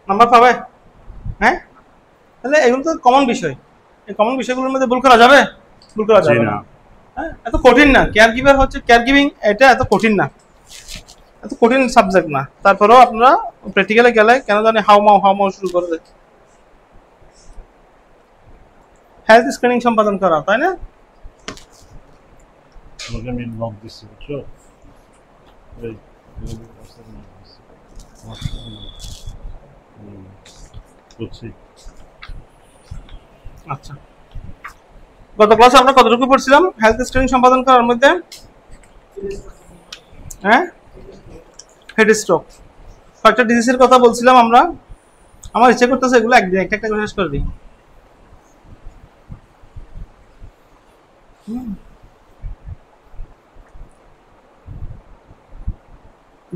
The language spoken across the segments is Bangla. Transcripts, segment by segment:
নাম্বার পাবে? হ্যাঁ, তাহলে এগুলো তো কমন বিষয়। এই কমন বিষয়গুলোর মধ্যে ভুল করা যাবে? ভুল করা যাবে না। হ্যাঁ, এত কঠিন না। কেয়ার গিভার হচ্ছে কেয়ার গিভিং, এটা এত কঠিন না, এত কঠিন সাবজেক্ট না। তারপরেও আপনারা প্র্যাকটিক্যালে গেলে কেন জানি হাউ মাউ শুরু করে দেয়। হেলথ স্ক্রিনিং সম্পাদন করা, তাই না? আচ্ছা, গত ক্লাসে আমরা কতটুকু পড়ছিলাম হেলথ স্ক্রিনিং সম্পাদন করার মধ্যে? হ্যাঁ, হেড স্ট্রোক, কয়েকটা ডিজিজের কথা বলছিলাম আমরা। আমার ইচ্ছে করতেছে এগুলো একদিন একটা একটা করে শেষ করে দিই।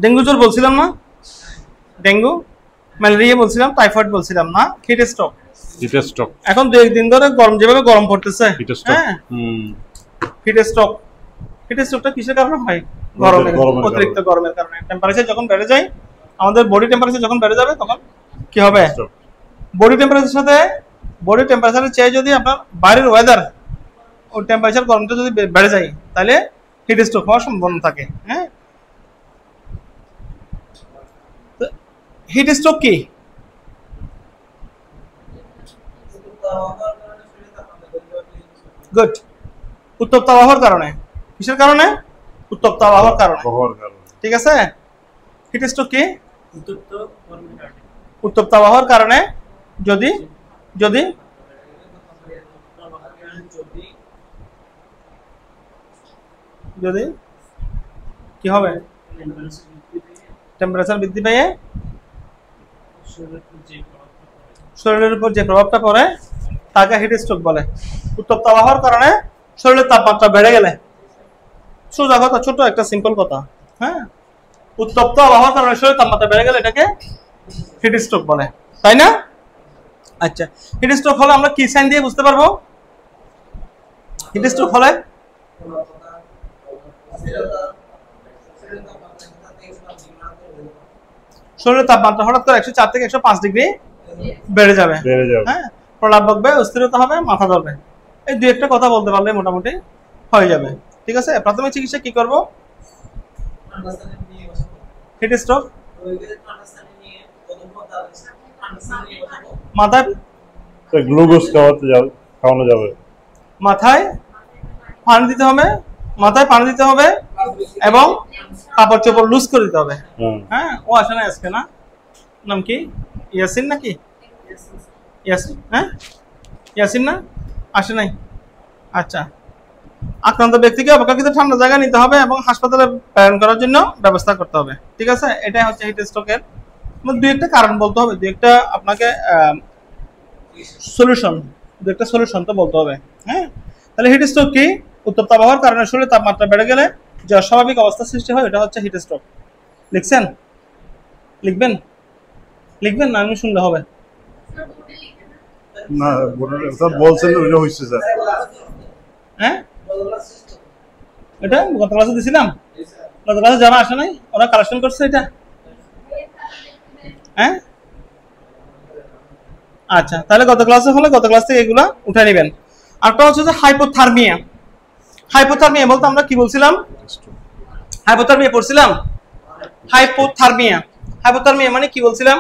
ডেঙ্গু জ্বর বলছিলাম না? ডেঙ্গু, ম্যালেরিয়া বলছিলাম, টাইফয়েড বলছিলাম না? Heat stroke. এখন 2-1 দিন ধরে গরম, যেভাবে গরম পড়তেছে, হ্যাঁ, হিট স্ট্রোক। হিট স্ট্রোকটা কিসের কারণে হয়? গরমের, অতিরিক্ত গরমের কারণে। টেম্পারেচার যখন বেড়ে যায়, আমাদের বডি টেম্পারেচার যখন বেড়ে যাবে, তখন কি হবে? বডি টেম্পারেচারের সাথে, বডি টেম্পারেচারের চেয়ে যদি আপনার বাইরের ওয়েদার ও টেম্পারেচার গরমটা যদি বেড়ে যায়, তাহলে হিট স্ট্রোক হওয়ার সম্ভাবনা থাকে। হ্যাঁ, হিট স্ট্রোক কি? গুড, উত্তপ্ত আবহাওয়ার কারণে। কিসের কারণে? উত্তপ্ত আবহাওয়ার কারণে। ঠিক আছে, হিট স্ট্রোক কি? উত্তপ্ত আবহাওয়ার কারণে যদি যদি যদি কি হবে? টেম্পারেচার বৃদ্ধি পেয়ে শরীরের উপর যে প্রভাবটা পড়ে তাকে হিট স্ট্রোক বলে। উত্তপ্ত আবহাওয়ার কারণে শরীরের তাপমাত্রা বেড়ে গেলে, সোজা কথা, ছোট একটা সিম্পল কথা, হ্যাঁ, উত্তপ্ত আবহাওয়ার কারণে শরীরের তাপমাত্রা বেড়ে গেলে এটাকে হিট স্ট্রোক বলে, তাই না? আচ্ছা, হিট স্ট্রোক হলে আমরা কি সাইন দিয়ে বুঝতে পারবো? হিট স্ট্রোক হলে শরীরের তাপমাত্রা হঠাৎ করে 104 থেকে 105 ডিগ্রি বেড়ে যাবে, হ্যাঁ, প্রলাপ বকবে, অস্থিরতা হবে, মাথা ধরবে। এই দুই একটা কথা বলতে পারলে মোটামুটি হয়ে যাবে। ঠিক আছে, প্রাথমিক চিকিৎসা কি করব? হিট স্ট্রোক, মাথায় গ্লুকোজ খাওয়ানো যাবে, মাথায় পানি দিতে হবে, মাথায় পানি দিতে হবে এবং কাপড় চোপড় লুজ করে দিতে হবে। হ্যাঁ, ও আসে না আজকে, না? নাম কি? ইয়াসিন নাকি? ইয়াসিন, হ্যাঁ, ইয়াসিন না? আসে নাই? আচ্ছা, আক্রান্ত ব্যক্তিকে অপেক্ষাকৃত ঠান্ডা জায়গা নিতে হবে এবং হাসপাতালে প্রেরণ করার জন্য ব্যবস্থা করতে হবে। ঠিক আছে, এটাই হচ্ছে হিট স্ট্রোকের। দুই একটা কারণ বলতে হবে, দুই একটা আপনাকে সলিউশন, দুই একটা সলিউশন তো বলতে হবে। হ্যাঁ, তাহলে হিট স্ট্রোক কি? উত্তপ্ত আবহাওয়ার কারণে শরীরে তাপমাত্রা বেড়ে গেলে যে অস্বাভাবিক অবস্থা সৃষ্টি হয়, এটা হচ্ছে হিট স্ট্রোক। লিখছেন? লিখবেন? লিখবেন না, আমি শুনলে হবে না? স্যার বলছেন ওইটা হইছে স্যার। হ্যাঁ, এটা গত ক্লাসে দিছিলাম। গত ক্লাসে যারা আসে নাই ওরা কালেকশন করছে এটা। হ্যাঁ, আচ্ছা, তাহলে গত ক্লাসে হলে গত ক্লাস থেকে এগুলা উঠে নেবেন। আরেকটা হচ্ছে যে হাইপোথার্মিয়া। হাইপোথার্মিয়া বলতে আমরা কি বলছিলাম? হাইপোথার্মিয়া পড়ছিলাম। হাইপোথার্মিয়া, হাইপোথার্মিয়া মানে কি বলছিলাম?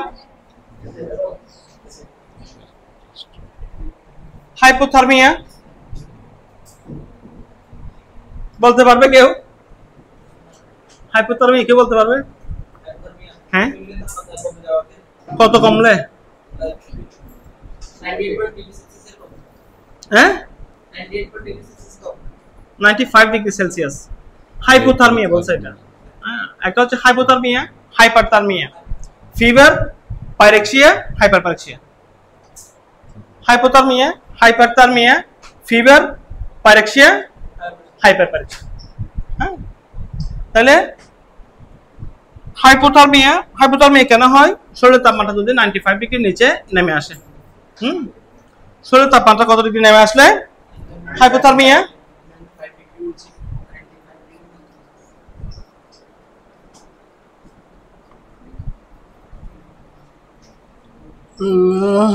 হাইপোথার্মিয়া বলতে পারবে কেউ? হাইপোথার্মিয়া কে বলতে পারবে? হ্যাঁ, কত কমলে? হ্যাঁ, 95 ডিগ্রি সেলসিয়াস হাইপোথার্মিয়া বলছে এটা। একটা হচ্ছে hypothermia, hyperthermia, fever, pyrexia, hyperpyrexia. Hypothermia, hyperthermia, fever, pyrexia, hyperpyrexia. হ্যাঁ, তাহলে হাইপোথার্মিয়া, হাইপোথার্মিয়া কেন হয়? শরীরের তাপমাত্রা যদি 95 ডিগ্রির নিচে নেমে আসে। শরীরের তাপমাত্রা কত ডিগ্রি নেমে আসলে হাইপোথার্মিয়া? আল্লাহ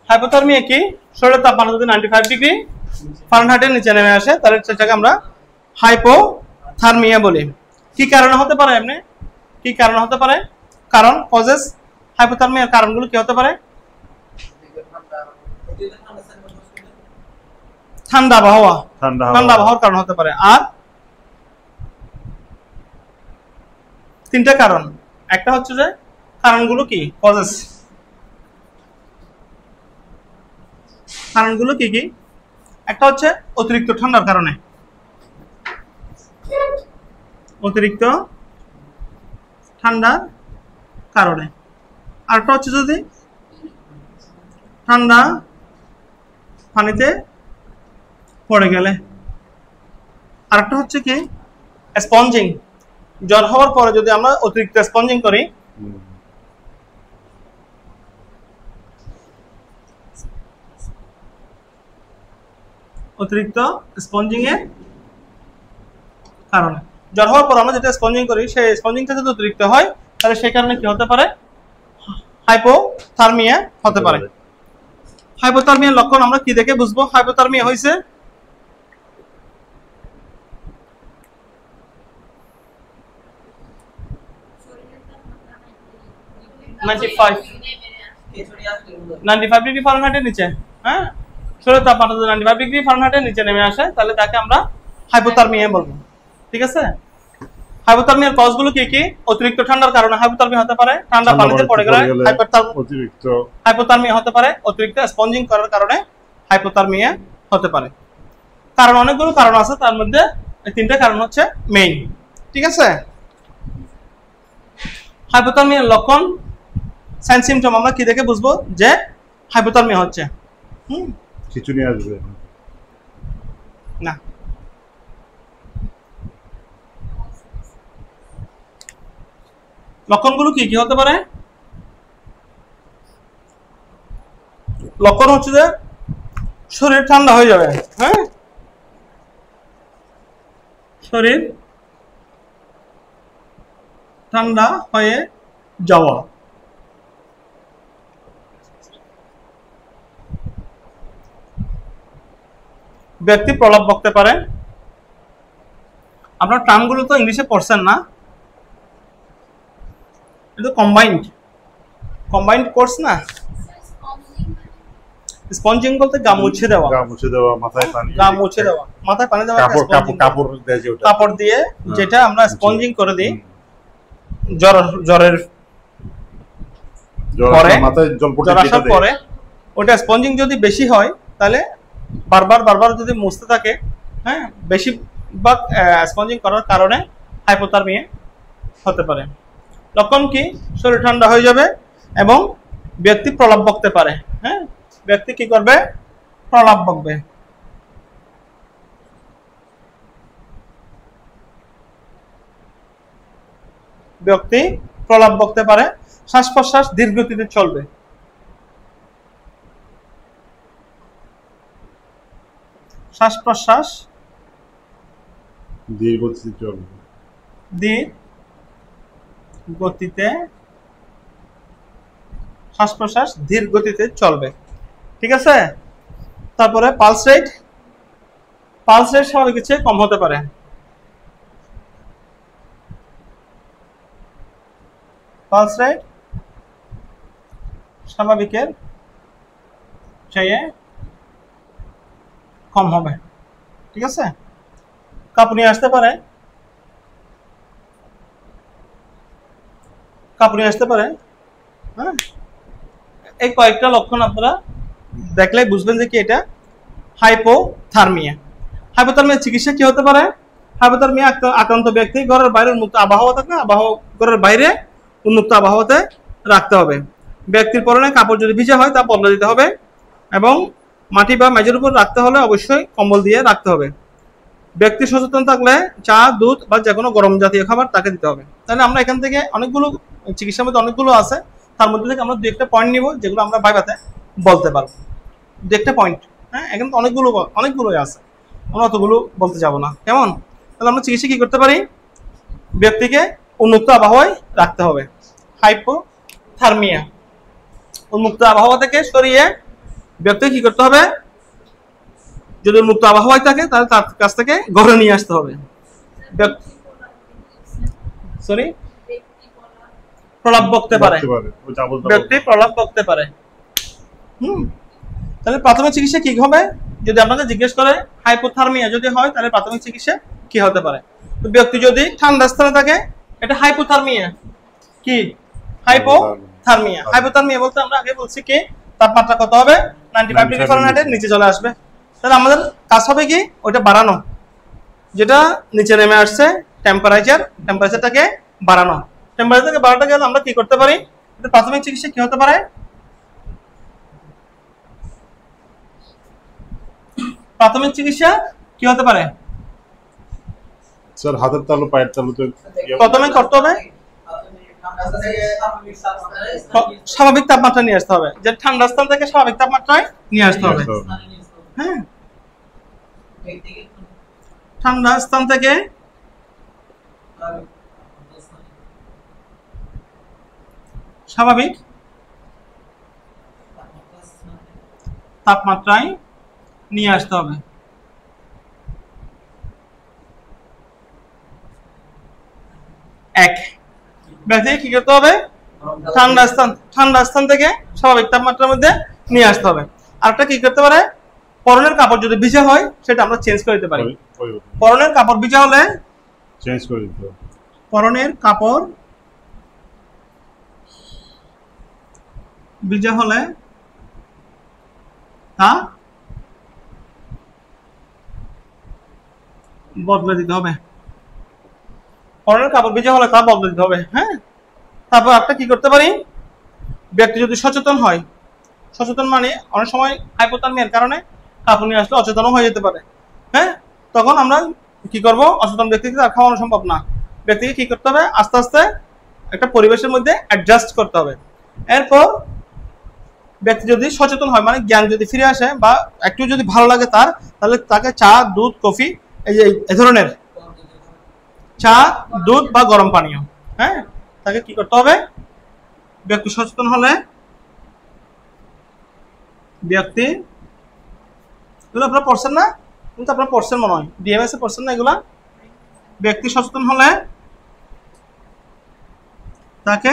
হাইপোথার্মিয়া কি? শরীরের তাপমাত্রা যদি 95 ডিগ্রি ফারেনহাইটের নিচে নেমে আসে তাহলে সেটাকে আমরা হাইপোথার্মিয়া বলি। কি কারণে হতে পারে? এমনি কি কারণে হতে পারে? কারণ কজেস হাইপোথার্মিয়ার কারণগুলো কি হতে পারে? ঠান্ডা আবহাওয়ার কারণ হতে পারে। আর তিনটা কারণ, একটা হচ্ছে যে কারণগুলো কি কজেস, কারণগুলো কি কি? একটা হচ্ছে অতিরিক্ত ঠান্ডার কারণে, অতিরিক্ত ঠান্ডার কারণে। আরেকটা হচ্ছে যদি ঠান্ডা পানিতে পড়ে গেলে। আরেকটা হচ্ছে কি স্পঞ্জিং, জ্বর হওয়ার পরে যদি আমরা অতিরিক্ত স্পঞ্জিং করি, অতিরিক্ত স্পঞ্জিং এর কারণে জ্বর হওয়ার পর আমরা যেটা স্পঞ্জিং করি সেই স্পঞ্জিংটা যদি অতিরিক্ত হয় তাহলে সেই কারণে কি হতে পারে? হাইপোথার্মিয়া হতে পারে। হাইপোথার্মিয়ার লক্ষণ আমরা কি দেখে বুঝবো হাইপোথার্মিয়া হয়েছে? নাইনটি ফাইভ ডিগ্রি ফারেনহাইটের নিচে, হ্যাঁ, শরীরের তাপমাত্রা যদি 95 ডিগ্রি ফারেনহাইটের নিচে নেমে আসে তাহলে তাকে আমরা হাইপোথার্মিয়া বলবো। ঠিক আছে? হাইপোথার্মিয়ার কজগুলো কি কি? অতিরিক্ত ঠান্ডার কারণে হাইপোথার্মিয়া হতে পারে, ঠান্ডা পানিতে পড়ে গেলে অতিরিক্ত হাইপোথার্মিয়া হতে পারে, অতিরিক্ত স্পঞ্জিং করার কারণে হাইপোথার্মিয়া হতে পারে। কারণ অনেকগুলো কারণ আছে, তার মধ্যে এই তিনটা কারণ হচ্ছে মেইন। ঠিক আছে? হাইপোথার্মিয়ার লক্ষণ, সাইন সিমটম আমরা কি দেখে বুঝবো যে হাইপোথার্মিয়া হচ্ছে? কিছু নিয়ে আসবে না, লক্ষণগুলো কি কি হতে পারে? লক্ষণ হচ্ছে যে শরীর ঠান্ডা হয়ে যাবে, হ্যাঁ, শরীর ঠান্ডা হয়ে যাওয়া, ব্যক্তি প্রলাপ বকতে পারে। আপনার টার্মগুলো তো ইংলিশে পড়ছেন না, এটা কম্বাইন্ড কোর্স না। স্পঞ্জিং বলতে গা মুছে দেওয়া, মাথায় পানি দেওয়া, কাপড় দিয়ে যেটা আমরা স্পঞ্জিং করে দিই জ্বরের পরে, ওটা স্পঞ্জিং যদি বেশি হয় তাহলে বারবার যদি মুছতে থাকে, হ্যাঁ, বেশি বা স্পঞ্জিং করার কারণে হাইপোথার্মিয়া হতে পারে। লক্ষণ কি? শরীর ঠান্ডা হয়ে যাবে এবং ব্যক্তি প্রলাপ বকতে পারে। হ্যাঁ, ব্যক্তি কি করবে? প্রলাপ বকবে। ব্যক্তি প্রলাপ বকতে পারে। শ্বাস প্রশ্বাস ধীর গতিতে চলবে। শ্বাস প্রশ্বাস ধীর গতিতে শ্বাস প্রশ্বাস ধীর গতিতে চলবে। ঠিক আছে? তারপরে পালস রেট স্বাভাবিকের চেয়ে কম হতে পারে। পালস রেট স্বাভাবিকের চেয়ে কম হবে। ঠিক আছে? কাঁপুনি আসতে পারে, হ্যাঁ, এই কয়েকটা লক্ষণ আপনারা দেখলে বুঝবেন যে কি এটা হাইপোথার্মিয়া। হাইপোথার্মিয়ার চিকিৎসা কি হতে পারে? হাইপোথার্মিয়া আক্রান্ত ব্যক্তি ঘরের বাইরে উন্মুক্ত আবহাওয়া থাকলে ঘরের বাইরে উন্মুক্ত আবহাওয়াতে রাখতে হবে। ব্যক্তির পরনে কাপড় যদি ভিজা হয় তা বদলে দিতে হবে এবং মাটি বা মেঝের উপর রাখতে হলে অবশ্যই কম্বল দিয়ে রাখতে হবে। ব্যক্তি সচেতন থাকলে চা, দুধ বা যে কোনো গরম জাতীয় খাবার তাকে দিতে হবে। তাহলে আমরা এখান থেকে অনেকগুলো চিকিৎসার মধ্যে অনেকগুলো আছে, তার মধ্যে থেকে আমরা দু একটা পয়েন্ট নিব যেগুলো আমরা ভাইভাতে বলতে পারবো। দু একটা পয়েন্ট, হ্যাঁ, এখানে তো অনেকগুলোই আছে, আমরা অতগুলো বলতে যাব না, কেমন? তাহলে আমরা চিকিৎসা কি করতে পারি? ব্যক্তিকে উন্মুক্ত আবহাওয়ায় রাখতে হবে। হাইপোথার্মিয়া, উন্মুক্ত আবহাওয়া থেকে সরিয়ে ব্যক্তিকে কি করতে হবে? যদি উন্মুক্ত আবহাওয়ায় থাকে তাহলে তার কাছ থেকে ঘরে নিয়ে আসতে হবে। সরি, প্রলাপ বকতে পারে, ব্যক্তি প্রলাপ বকতে পারে। তাহলে প্রাথমিক চিকিৎসা কি হবে? যদি আপনাকে জিজ্ঞেস করে হাইপোথার্মিয়া যদি হয় তাহলে প্রাথমিক চিকিৎসা কি হতে পারে? তো ব্যক্তি যদি ঠান্ডা স্থানে থাকে এটা হাইপোথার্মিয়া। কি হাইপোথার্মিয়া? হাইপোথার্মিয়া বলতে আমরা আগে বলছি কি তাপমাত্রা কত হবে? 95 ডিগ্রি ফারেনহাইটের নিচে চলে আসবে। তাহলে আমাদের কাজ হবে কি ওইটা বাড়ানো, যেটা নিচে নেমে আসছে টেম্পারেচারটাকে বাড়ানো। টেম্পারেচারকে বাড়াতে গেলে আমরা কি করতে পারি? এটা প্রাথমিক চিকিৎসা কি হতে পারে? প্রাথমিক চিকিৎসা কি হতে পারে? স্যার হাতের তালু পায়ের তালু তো প্রথমে করতে হবে স্বাভাবিক তাপমাত্রা নিয়ে আসতে হবে, যে ঠান্ডা স্থান থেকে স্বাভাবিক তাপমাত্রায় নিয়ে আসতে হবে। হ্যাঁ, ঠান্ডা স্থান থেকে স্বাভাবিক তাপমাত্রায় নিয়ে আসতে হবে। এক, ব্যক্তিকে কি করতে হবে? ঠান্ডা স্থান থেকে স্বাভাবিক তাপমাত্রার মধ্যে নিয়ে আসতে হবে। আরেকটা কি করতে পারে? পরনের কাপড় যদি ভিজা হয় সেটা আমরা চেঞ্জ করে দিতে পারি। পরনের কাপড় ভিজা হলে চেঞ্জ করে দিতে হবে। পরনের কাপড় ভিজা হলে তা বদলে দিতে হবে। পরনের কাপড় ভিজা হলে তা বদলে দিতে হবে। হ্যাঁ, তারপর একটা কি করতে পারি? ব্যক্তি যদি সচেতন হয়, সচেতন মানে অনেক সময় হাইপোথার্মিয়ার কারণে কাঁপুনি নিয়ে আসলে অচেতনও হয়ে যেতে পারে। হ্যাঁ, তখন আমরা কি করব? অচেতন ব্যক্তিকে আর খাওয়ানো সম্ভব না। ব্যক্তিকে কি করতে হবে? আস্তে আস্তে একটা পরিবেশের মধ্যে অ্যাডজাস্ট করতে হবে। এরপর ব্যক্তি যদি সচেতন হয়, মানে জ্ঞান যদি ফিরে আসে বা একটু যদি ভালো লাগে তার, তাহলে তাকে চা, দুধ, কফি, এই ধরনের চা, দুধ বা গরম পানীয়, হ্যাঁ, তাকে কি করতে হবে? ব্যক্তি সচেতন হলে ব্যক্তি, এগুলো আপনারা পড়ছেন না? কিন্তু আপনারা পড়ছেন মনে হয়, ডিএমএস এ পড়ছেন না এগুলা? ব্যক্তি সচেতন হলে তাকে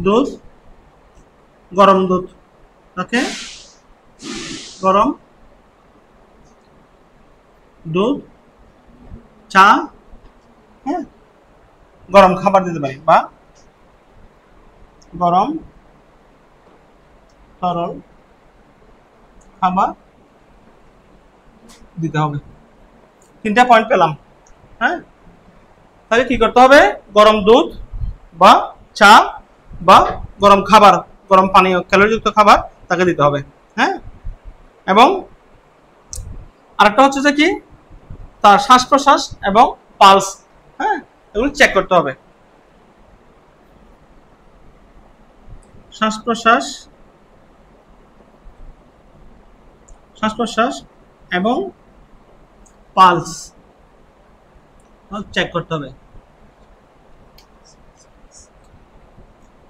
দুধ, গরম দুধ, তাকে গরম দুধ, চা, হ্যাঁ, গরম খাবার দিতে পারি বা গরম তরল খাবার দিতে হবে। তিনটা পয়েন্ট পেলাম। হ্যাঁ, তাহলে কি করতে হবে? গরম দুধ বা চা বা গরম খাবার, গরম পানীয়, ক্যালোরিযুক্ত খাবার তাকে দিতে হবে। হ্যাঁ, এবং আরেকটা হচ্ছে যে কি তার শ্বাস প্রশ্বাস এবং পালস, হ্যাঁ, এগুলো চেক করতে হবে। শ্বাস প্রশ্বাস এবং পালস চেক করতে হবে।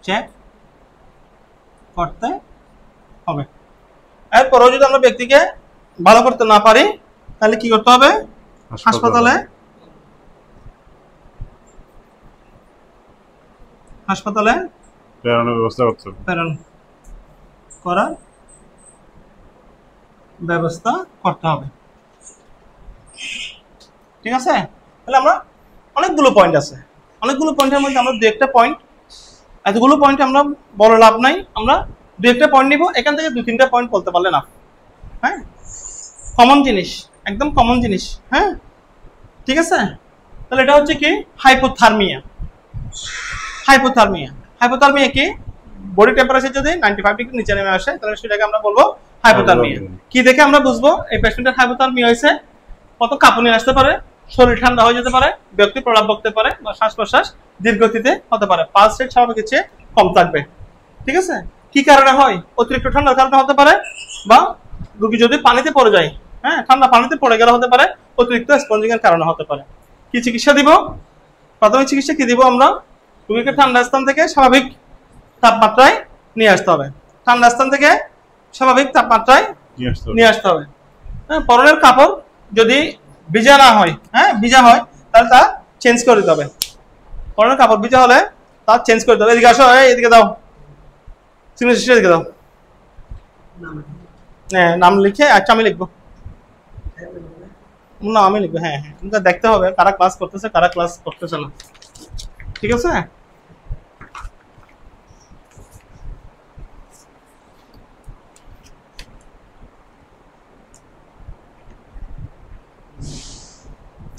চেক করতে হবে। এরপরও যদি আমরা ব্যক্তিকে ভালো করতে না পারি তাহলে কি করতে হবে? হাসপাতালে প্রেরণের ব্যবস্থা করতে হবে। প্রেরণ করার ব্যবস্থা করতে হবে। ঠিক আছে? তাহলে আমরা অনেকগুলো পয়েন্ট আছে, অনেকগুলো পয়েন্টের মধ্যে আমরা দু একটা পয়েন্ট, এতগুলো পয়েন্ট আমরা বলে লাভ নাই, আমরা দু একটা পয়েন্ট নিব, এখান থেকে দু তিনটা পয়েন্ট বলতে পারলে না। হ্যাঁ, কমন জিনিস, একদম কমন জিনিস। হ্যাঁ, ঠিক আছে? তাহলে এটা হচ্ছে কি হাইপোথার্মিয়া। হাইপোথার্মিয়া কি? বডি টেম্পারেচার যদি 95 ডিগ্রি নিচে নেমে আসে তাহলে সেটাকে আমরা বলবো হাইপোথার্মিয়া। কি দেখে আমরা বুঝবো এই পেশেন্টের হাইপোথার্মিয়া হয়েছে? কত কাঁপুনি আসতে পারে, শরীর ঠান্ডা হয়ে যেতে পারে, ব্যক্তি প্রলাপ বকতে পারে, বা শ্বাস প্রশ্বাস ধীরগতিতে হতে পারে, পালস রেট স্বাভাবিকের চেয়ে কম থাকবে। ঠিক আছে? কি কারণে হয়? অতিরিক্ত ঠান্ডার কারণে হতে পারে, বা রোগী যদি পানিতে পড়ে যায়, হ্যাঁ ঠান্ডা পানিতে পড়ে গেলে হতে পারে, অতিরিক্ত স্পঞ্জিং এর কারণে হতে পারে। কি চিকিৎসা দিব? প্রাথমিক চিকিৎসা কি দিব আমরা? রোগীকে ঠান্ডা স্থান থেকে স্বাভাবিক তাপমাত্রায় নিয়ে আসতে হবে। ঠান্ডা স্থান থেকে স্বাভাবিক তাপমাত্রায় নিয়ে আসতে হবে। হ্যাঁ, পরনের কাপড় যদি ভিজা না হয়, হ্যাঁ ভিজা হয়, তাহলে তা চেঞ্জ করে দিতে হবে। পরনের কাপড় ভিজা হলে তা চেঞ্জ করে দিতে হবে। এদিকে আসো, এদিকে দাও, সিগনেচার এদিকে দাও। হ্যাঁ, নাম লিখে, আচ্ছা আমি লিখবো না, আমি লিখবো। হ্যাঁ হ্যাঁ, আমাকে দেখতে হবে কারা ক্লাস করতেছে কারা ক্লাস করতেছে না। ঠিক আছে?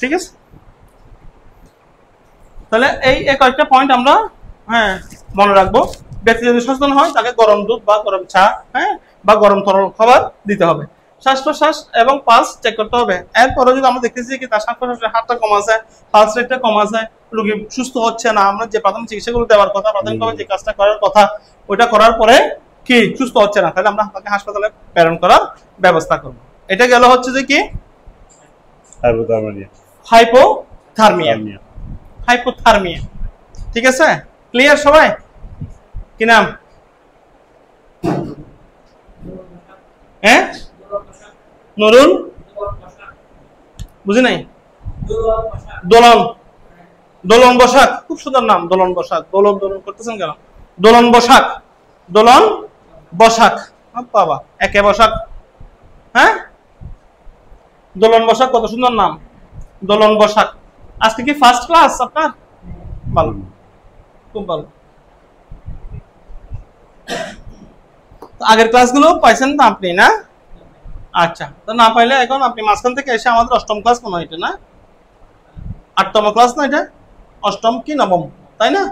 ঠিক আছে, তাহলে এই কয়েকটা পয়েন্ট আমরা হ্যাঁ মনে রাখবো। ব্যক্তি যদি সচেতন হয় তাকে গরম দুধ বা গরম চা, হ্যাঁ বা গরম তরল খাবার দিতে হবে। শ্বাস প্রশ্বাস এবং পালস চেক করতে হবে। এরপরে যদি আমরা দেখতেছি কি তার শ্বাস প্রশ্বাসের হারটা কম আছে, পালস রেটটা কম আছে, রোগী সুস্থ হচ্ছে না, আমরা যে প্রাথমিক চিকিৎসাগুলো দেওয়ার কথা, প্রাথমিকভাবে যে কাজটা করার কথা ওইটা করার পরে কি সুস্থ হচ্ছে না, তাহলে আমরা তাকে হাসপাতালে প্রেরণ করার ব্যবস্থা করব। এটা গেল হচ্ছে যে কি হাইপোথার্মিয়া। হাইপোথার্মিয়া, ঠিক আছে? ক্লিয়ার সবাই? কি নাম? হ্যাঁ, নুরুল, বুঝি নাই। দোলন, দোলন বসাক, খুব সুন্দর নাম, দোলন বসাক। দোলন দোলন করতেছেন কেন? দোলন বসাক, দোলন বসাক, বাবা একে বসাক। হ্যাঁ, দোলন বসাক, কত সুন্দর নাম, দোলন বসাক। আজকে কি ফার্স্ট ক্লাস আপনার? ভালো, খুব ভালো। আগের ক্লাসগুলো পাইছেন না আপনি? না, আচ্ছা, তো না পাইলে এখন আপনি মাঝখান থেকে এসে আমাদের অষ্টম ক্লাস মনে হয় এটা, না আটতম ক্লাস না এটা, অষ্টম কি নবম, তাই না?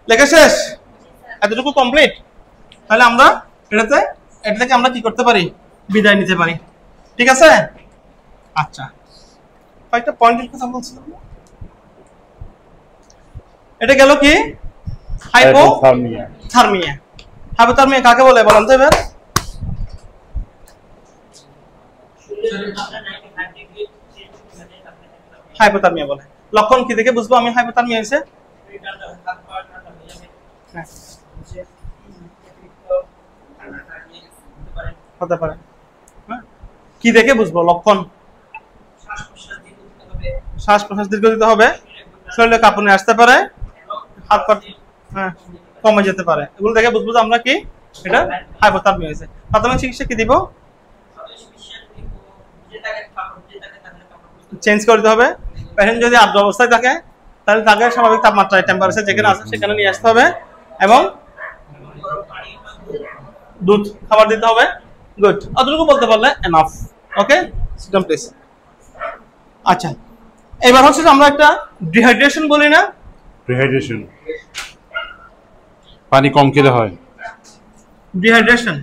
লেখা শেষ, এতটুকু কমপ্লিট। তাহলে আমরা এটা থেকে আমরা কি করতে পারি? বিদায় নিতে পারি। ঠিক আছে? আচ্ছা, কয়েকটা পয়েন্টের কথা বলছিলাম। এটা গেল কি হাইপোথার্মিয়া। হাইপোথার্মিয়া কাকে বলে বলেন তো এবার? হাইপোথার্মিয়া বলে। লক্ষণ কি দেখে বুঝবো আমি হাইপোথার্মিয়া হয়েছে? হতে পারে, কি দেখে বুঝবো লক্ষণ? শ্বাস প্রশ্বাস দীর্ঘ দিতে হবে, শরীরে কাঁপুনি আসতে পারে, হাত পা কমে যেতে পারে। এগুলো দেখে বুঝবো যে আমরা কি এটা হাইপোথার্মিয়া হয়েছে। প্রাথমিক চিকিৎসা কি দিব? চেঞ্জ করে দিতে হবে। পেশেন্ট যদি আর্দ্র অবস্থায় থাকে তাহলে তাকে স্বাভাবিক তাপমাত্রায় টেম্পারেচার যেখানে আছে সেখানে নিয়ে আসতে হবে, এবং দুধ খাবার দিতে হবে। গুড, অতটুকু বলতে পারলে enough. Okay, sit down please. আচ্ছা, এবার হচ্ছে আমরা একটা ডিহাইড্রেশন বলি না? ডিহাইড্রেশন, পানি কম খেলে হয় ডিহাইড্রেশন।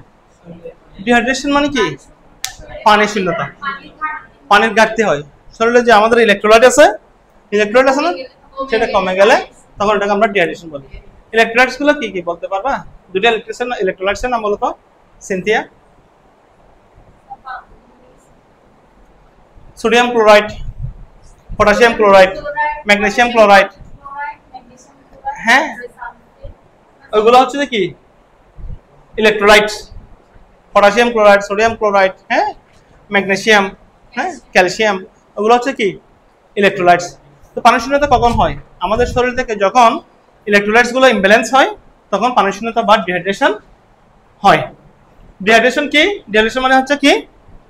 ডিহাইড্রেশন মানে কি? পানি শূন্যতা, পানির ঘাটতি হয় শরীরে। যে আমাদের ইলেকট্রোলাইট আছে না, সেটা কমে গেলে তখন এটাকে আমরা ডিহাইড্রেশন বলি। ইলেকট্রোলাইটস গুলো কি কি বলতে পারবা? দুটো ইলেকট্রোলাইটস এর নাম বলো তো, Cynthia. Sodium chloride, potassium chloride, magnesium chloride. হ্যাঁ, ওইগুলো হচ্ছে কি electrolytes. Potassium chloride, sodium chloride, হ্যাঁ ম্যাগনেসিয়াম, হ্যাঁ ক্যালসিয়াম, ওগুলো হচ্ছে কি ইলেকট্রোলাইটস। তো পানি শূন্যতা কখন হয়? আমাদের শরীর থেকে যখন ইলেকট্রোলাইটস গুলো ইমব্যালেন্স হয় তখন পানি শূন্যতা বা ডিহাইড্রেশন হয়। ডিহাইড্রেশন কি? ডিহাইড্রেশন মানে হচ্ছে কি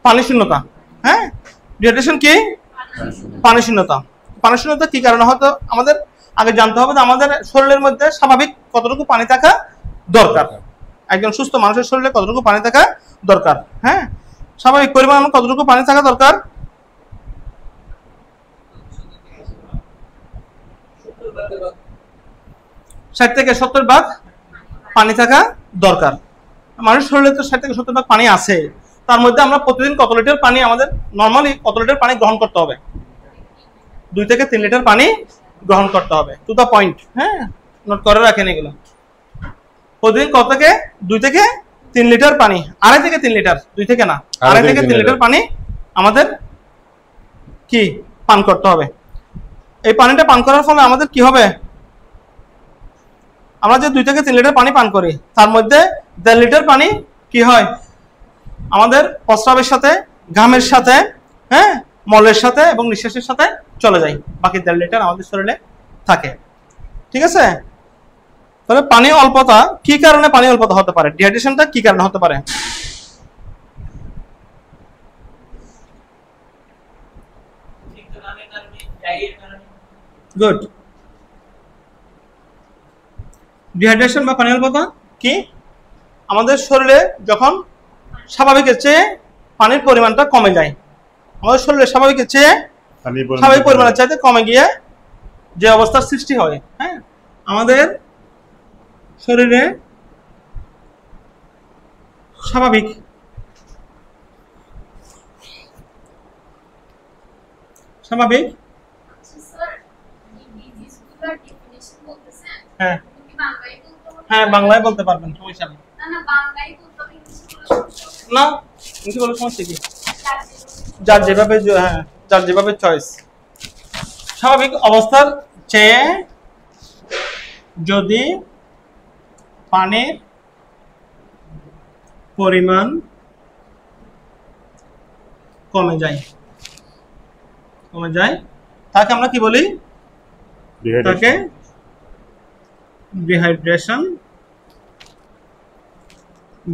পানি শূন্যতা। হ্যাঁ, ডিহাইড্রেশন কি? পানি শূন্যতা। পানি শূন্যতা কি কারণে হতো আমাদের আগে জানতে হবে যে আমাদের শরীরের মধ্যে স্বাভাবিক কতটুকু পানি থাকা দরকার। একজন সুস্থ মানুষের শরীরে কতটুকু পানি থাকা দরকার? হ্যাঁ, স্বাভাবিক পরিমাণ কতটুকু পানি থাকা দরকার? 60 থেকে 70 ভাগ পানি থাকা দরকার। মানুষের শরীরে তো 60 থেকে 70 ভাগ পানি আছে, তার মধ্যে আমরা প্রতিদিন কত লিটার পানি, আমাদের নর্মালি কত লিটার পানি গ্রহণ করতে হবে? 2 থেকে 3 লিটার পানি গ্রহণ করতে হবে, টু দ্য পয়েন্ট। হ্যাঁ, নোট করে রাখেন এগুলো। প্রতিদিন কত থেকে? 2 থেকে 3 লিটার পানি, 2.5 থেকে 3 লিটার, 2 থেকে না, 2.5 থেকে 3 লিটার পানি আমাদের কি পান করতে হবে। এই পানিটা পান করার ফলে আমাদের কি হবে? আমরা যে 2 থেকে 3 লিটার পানি পান করি, তার মধ্যে 1.5 লিটার পানি কি হয়? আমাদের প্রস্রাবের সাথে, ঘামের সাথে, হ্যাঁ, মলের সাথে এবং নিঃশ্বাসের সাথে চলে যায়। বাকি 1.5 লিটার আমাদের শরীরে থাকে। ঠিক আছে? তাহলে পানি অল্পতা কি কারণে পানি অল্পতা হতে পারে? ডিহাইড্রেশনটা কি কারণে হতে পারে? গুড। ডিহাইড্রেশন বা পানি অল্পতা কি? আমাদের শরীরে যখন স্বাভাবিকের চেয়ে পানির পরিমাণটা কমে যায়, আমাদের শরীরে স্বাভাবিকের চেয়ে স্বাভাবিক পরিমাণের চাইতে কমে গিয়ে যে অবস্থার সৃষ্টি হয়, হ্যাঁ, আমাদের শরীরে স্বাভাবিক হ্যাঁ হ্যাঁ বাংলায় বলতে পারবেন, সমস্যা নেই। না, ইংলিশ বলার সমস্যা কি? যার যেভাবে, হ্যাঁ, যার যেভাবে চয়েস। স্বাভাবিক অবস্থার চেয়ে যদি পানির পরিমাণ কমে যায় তাকে আমরা কি বলি? তাকে ডিহাইড্রেশন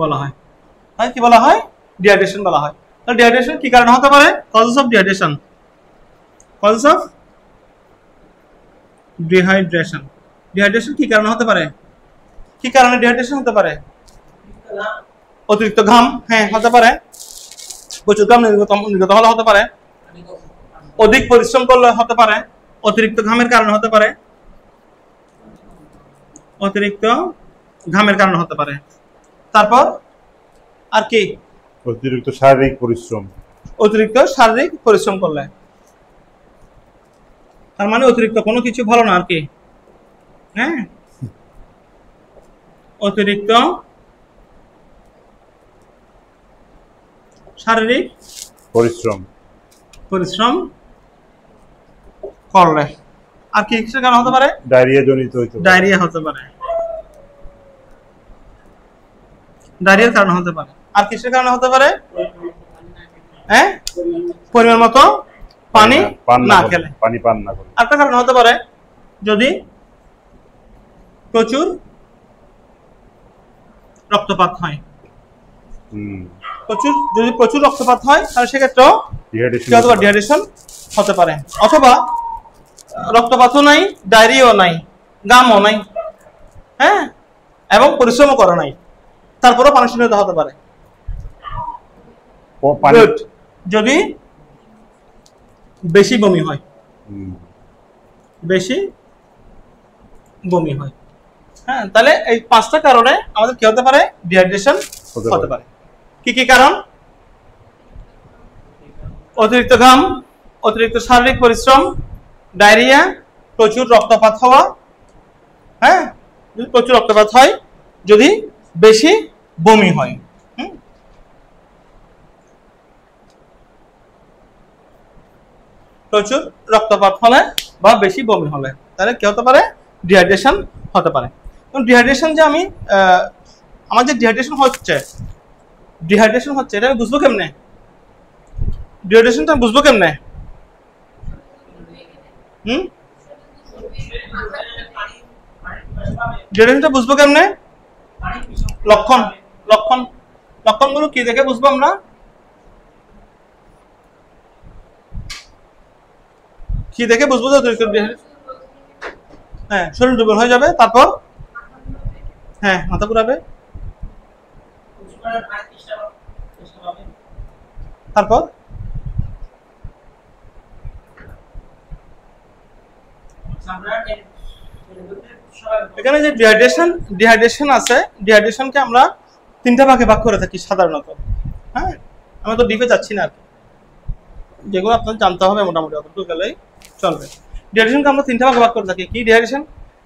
বলা হয়। তাই কি বলা হয়? ডিহাইড্রেশন বলা হয়। তাহলে ডিহাইড্রেশন কি কারণে হতে পারে? Causes of dehydration. ডিহাইড্রেশন কি কারণে হতে পারে? কি কারণে ডিহাইড্রেশন হতে পারে? অতিরিক্ত ঘাম, হ্যাঁ হতে পারে। প্রচুর ঘাম নির্গত হলে হতে পারে। অধিক পরিশ্রম করলে হতে পারে। অতিরিক্ত ঘামের কারণে হতে পারে। তারপর আর কি? অতিরিক্ত শারীরিক পরিশ্রম করলে, তার মানে অতিরিক্ত কোনো কিছু ভালো না আর কি। হ্যাঁ, অতিরিক্ত শারীরিক পরিশ্রম করলে। আর কি কিসের কারণে হতে পারে? ডায়রিয়া হতে পারে। ডায়রিয়ার কারণে হতে পারে। আর কিসের কারণে হতে পারে? হ্যাঁ, পরিমাণ মতো পানি না খেলে। আরেকটা কারণ হতে পারে, যদি প্রচুর রক্তপাত হয়। যদি প্রচুর রক্তপাত হয় তাহলে সেক্ষেত্রেও ডিহাইড্রেশন হতে পারে। অথবা রক্তপাতও নাই, ডায়রিয়াও নাই, ঘামও নাই, হ্যাঁ, এবং পরিশ্রমও করা নাই, তারপরেও পানি শূন্যতা হতে পারে। যদি বেশি বমি হয়, হ্যাঁ, তাহলে এই 5টা কারণে আমাদের কি হতে পারে? ডিহাইড্রেশন হতে পারে। কি কি কারণ? অতিরিক্ত ঘাম, অতিরিক্ত শারীরিক পরিশ্রম, ডায়রিয়া, প্রচুর রক্তপাত হওয়া, হ্যাঁ, যদি প্রচুর রক্তপাত হয়, যদি বেশি বমি হয়। প্রচুর রক্তপাত হলে বা বেশি বমি হলে তাহলে কি হতে পারে? ডিহাইড্রেশন হতে পারে। ডিহাইড্রেশন যে আমার যে ডিহাইড্রেশন হচ্ছে এটা আমি বুঝবো কেমনে? ডিহাইড্রেশনটা বুঝবো কেমনে? ডিহাইড্রেশনটা বুঝবো কেমনে? লক্ষণগুলো কি দেখে বুঝবো আমরা? কি দেখে বুঝবো যে অতিরিক্ত ডিহাইড্রেশন? হ্যাঁ, শরীর দুর্বল হয়ে যাবে, তারপর হ্যাঁ মাথা ঘুরাবে, তারপর এখানে যে ডিহাইড্রেশন আছে, ডিহাইড্রেশনকে আমরা তিনটা ভাগে ভাগ করে থাকি সাধারণত। হ্যাঁ, আমরা তো ডিপে যাচ্ছি না আর কি, যেগুলো আপনার জানতে হবে মোটামুটি অতটুকু গেলেই চলবে। ডিহাইড্রেশনকে আমরা তিনটা ভাগে ভাগ করে থাকি। কি ডিহাইড্রেশন?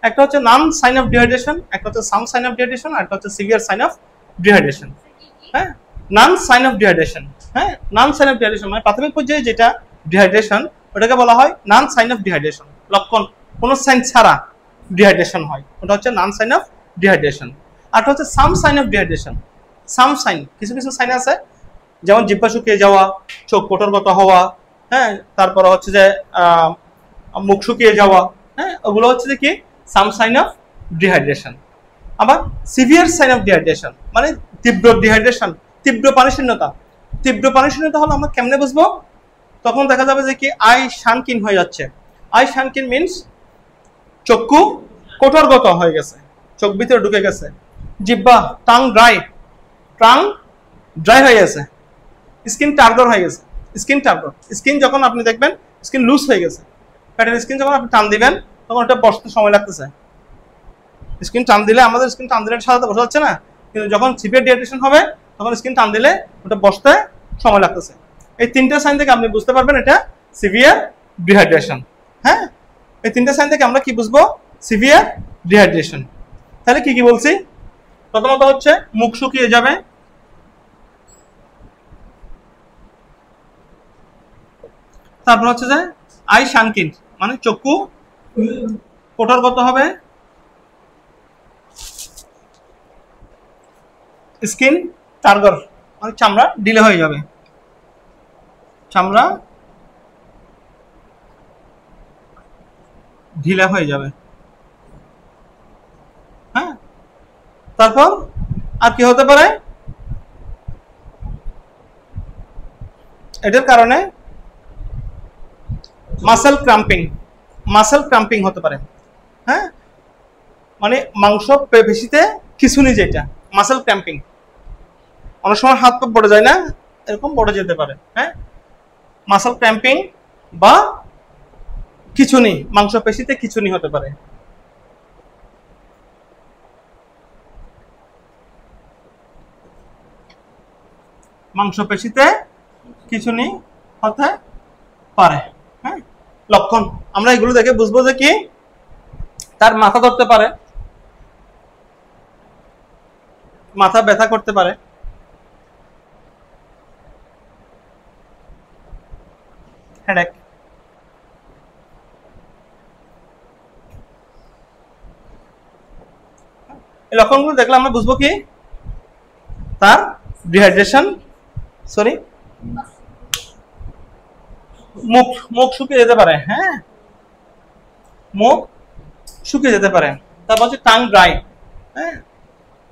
একটা হচ্ছে নান সাইন অফ ডিহাইড্রেশন, একটা হচ্ছে সাম সাইন অফ ডিহাইড্রেশন, আর একটা হচ্ছে সিভিয়ার সাইন অফ ডিহাইড্রেশন। হ্যাঁ, নান সাইন অফ ডিহাইড্রেশন, হ্যাঁ, নান সাইন অফ ডিহাইড্রেশন মানে প্রাথমিক পর্যায়ে যেটা ডিহাইড্রেশন ওটাকে বলা হয় নান সাইন অফ ডিহাইড্রেশন। লক্ষণ কোনো সাইন ছাড়া ডিহাইড্রেশন হয়, ওটা হচ্ছে নান সাইন অফ ডিহাইড্রেশন। আর হচ্ছে some sign of dehydration. Some sign, কিছু কিছু সাইন আছে, যেমন জিহ্বা শুকিয়ে যাওয়া, চোখ কোটরগত হওয়া, হ্যাঁ, তারপর হচ্ছে যে মুখ শুকিয়ে যাওয়া, হ্যাঁ, ওগুলো হচ্ছে যে কি সাম সাইন অফ ডিহাইড্রেশন। আবার সিভিয়ার সাইন অফ ডিহাইড্রেশন মানে তীব্র ডিহাইড্রেশন, তীব্র পানিশূন্যতা। তীব্র পানিশূন্যতা হলো আমরা কেমনে বুঝবো? তখন দেখা যাবে যে কি আই শানকিন হয়ে যাচ্ছে। আই শানকিন মিনস চক্ষু কোটরগত হয়ে গেছে, চোখ ভিতরে ঢুকে গেছে। জিহ্বা টাং ড্রাই হয়ে গেছে। স্কিন টার্গর হয়ে গেছে। স্কিন টার্গর, স্কিন যখন আপনি দেখবেন স্কিন লুজ হয়ে গেছে, প্যাটের স্কিন যখন আপনি টান দিবেন তখন ওটা বসতে সময় লাগতেছে। স্কিন টান দিলে আমাদের স্কিন টান দিলে সাধারণত বসা যাচ্ছে না, কিন্তু যখন সিভিয়ার ডিহাইড্রেশন হবে তখন স্কিন টান দিলে ওটা বসতে সময় লাগতেছে। এই তিনটা সাইন থেকে আপনি বুঝতে পারবেন এটা সিভিয়ার ডিহাইড্রেশন। হ্যাঁ, এই তিনটা সাইন থেকে আমরা কি বুঝবো? Severe dehydration. তাহলে কি কি বলছি? প্রথমত হচ্ছে মুখ শুকিয়ে যাবে, তারপর হচ্ছে যে আই শানকিন মানে চক্ষু কোটরগত হবে, স্কিন টার্গর মানে চামড়া ঢিলে হয়ে যাবে, চামড়া ঢিলা হয়ে যাবে। হ্যাঁ, তারপর আর কি হতে পারে? এটার কারণে মাসেল ক্রাম্পিং হতে পারে। হ্যাঁ, মানে মাংস পেশিতে খিঁচুনি, যেটা মাসেল ক্রাম্পিং। অনেক সময় হাত পা পড়ে যায় না, এরকম পড়ে যেতে পারে। হ্যাঁ, মাসেল ক্রাম্পিং বা খিঁচুনি, মাংস পেশিতে খিঁচুনি হতে পারে। মাংসপেশিতে খিঁচুনি হতে পারে। হ্যাঁ, লক্ষণ আমরা এগুলো দেখে বুঝবো যে কি তার মাথা ধরতে পারে, মাথা ব্যথা করতে পারে, হেডেক। এই লক্ষণগুলো দেখলে আমরা বুঝবো কি তার ডিহাইড্রেশন। সরি, মুখ শুকিয়ে যেতে পারে। হ্যাঁ, মুখ শুকিয়ে যেতে পারে। তারপর হচ্ছে টাং ড্রাই, হ্যাঁ,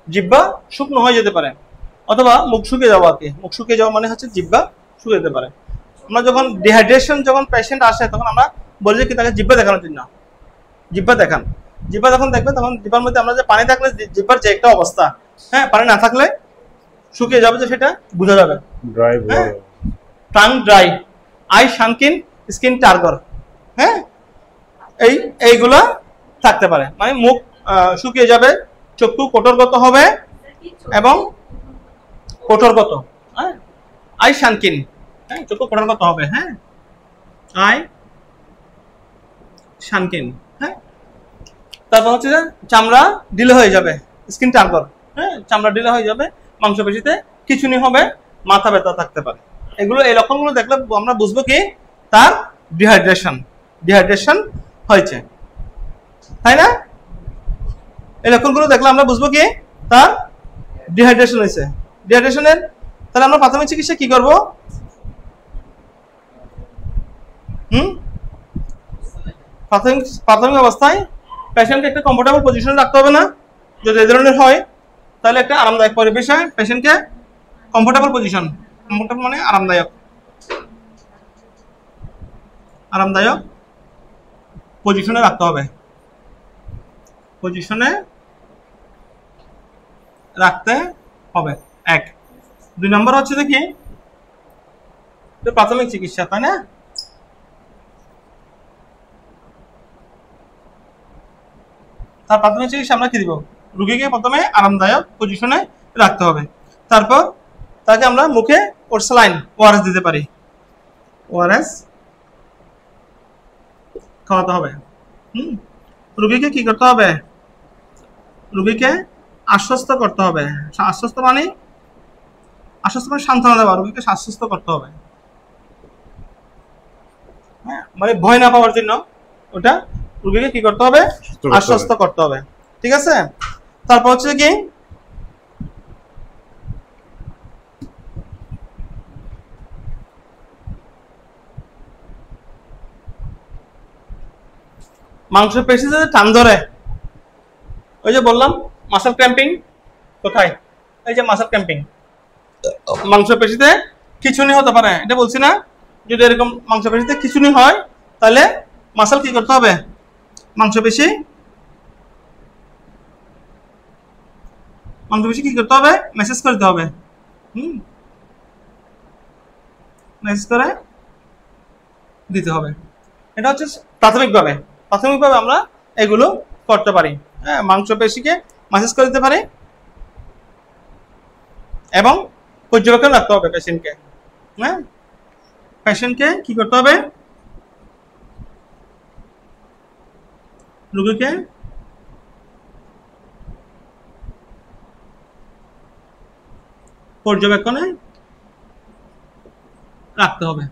জিহ্বা শুকনো হয়ে যেতে পারে, অথবা মুখ শুকিয়ে যাওয়া। কি মুখ শুকিয়ে যাওয়া মানে হচ্ছে জিহ্বা শুকিয়ে যেতে পারে। আমরা যখন ডিহাইড্রেশন যখন পেশেন্ট আসে তখন আমরা বলি কি তাকে জিহ্বা দেখানোর জন্য জিহ্বা দেখান। জিহ্বা যখন দেখবে তখন জিহ্বার মধ্যে আমরা যে পানি থাকলে জিহ্বার যে একটা অবস্থা, হ্যাঁ, পানি না থাকলে শুকিয়ে যাবে, যে সেটা বোঝা যাবে। Tongue dry, eye sunken, skin turgor. হ্যাঁ, এইগুলা থাকতে পারে, মানে মুখ শুকিয়ে যাবে, চক্ষু কোটরগত হবে এবং কোটরগত। হ্যাঁ, আই শানকিন, হ্যাঁ, চক্ষু কোটরগত হবে। হ্যাঁ, আই শানকিন। হ্যাঁ, তারপর হচ্ছে যে চামড়া ঢিলে হয়ে যাবে, স্কিন টার্গর। হ্যাঁ, চামড়া ঢিলে হয়ে যাবে, মাংসপেশিতে খিঁচুনি হবে, মাথা ব্যথা থাকতে পারে। এগুলো এই লক্ষণগুলো দেখলে আমরা বুঝবো কি তার ডিহাইড্রেশন হয়েছে, তাই না? এই লক্ষণগুলো দেখলে আমরা বুঝবো কি তার ডিহাইড্রেশন হয়েছে। ডিহাইড্রেশনের তাহলে আমরা প্রাথমিক চিকিৎসা কি করব? প্রাথমিক অবস্থায় পেশেন্টকে একটা কমফোর্টেবল পজিশনে রাখতে হবে না? যদি এই ধরনের হয় তাহলে একটা আরামদায়ক পরিবেশে পেশেন্টকে কমফোর্টেবল পজিশন, কমফোর্টেবল মানে আরামদায়ক পজিশনে রাখতে হবে। পজিশনে রাখতে হবে। 1 2 নম্বর হচ্ছে দেখি প্রাথমিক চিকিৎসা, তাই না? তার প্রাথমিক চিকিৎসা আমরা কি দিব? রোগীকে প্রথমে আরামদায়ক পজিশনে রাখতে হবে, তারপর তাকে আমরা মুখে ওর স্যালাইন ওআরএস দিতে পারি, ওআরএস খাওয়াতে হবে। রোগীকে কি করতে হবে? রোগীকে আশ্বস্ত করতে হবে। আশ্বস্ত মানে সান্ত্বনা দেওয়া, রোগীকে আশ্বস্ত করতে হবে, হ্যাঁ, মানে ভয় না পাওয়ার জন্য ওটা রোগীকে কি করতে হবে? আশ্বস্ত করতে হবে। ঠিক আছে, তারপর হচ্ছে কি মাংসপেশি যদি টান ধরে, ওই যে বললাম মাসল ক্র্যাম্পিং, কোথায়? এই যে মাসল ক্র্যাম্পিং, মাংসপেশিতে খিঁচুনি হতে পারে, এটা বলছি না? যদি এরকম মাংসপেশিতে খিঁচুনি হয় তাহলে মাসল কি করতে হবে? মাংসপেশি কি করতে হবে? মেসেজ করতে হবে, মেসেজ করে দিতে হবে। এটা হচ্ছে প্রাথমিকভাবে আমরা এগুলো করতে পারি। হ্যাঁ, মাংসপেশিকে মেসেজ করে দিতে পারি এবং পর্যবেক্ষণ রাখতে হবে পেশেন্টকে। হ্যাঁ, পেশেন্টকে কি করতে হবে? রোগীকে পর্যবেক্ষণে রাখতে হবে।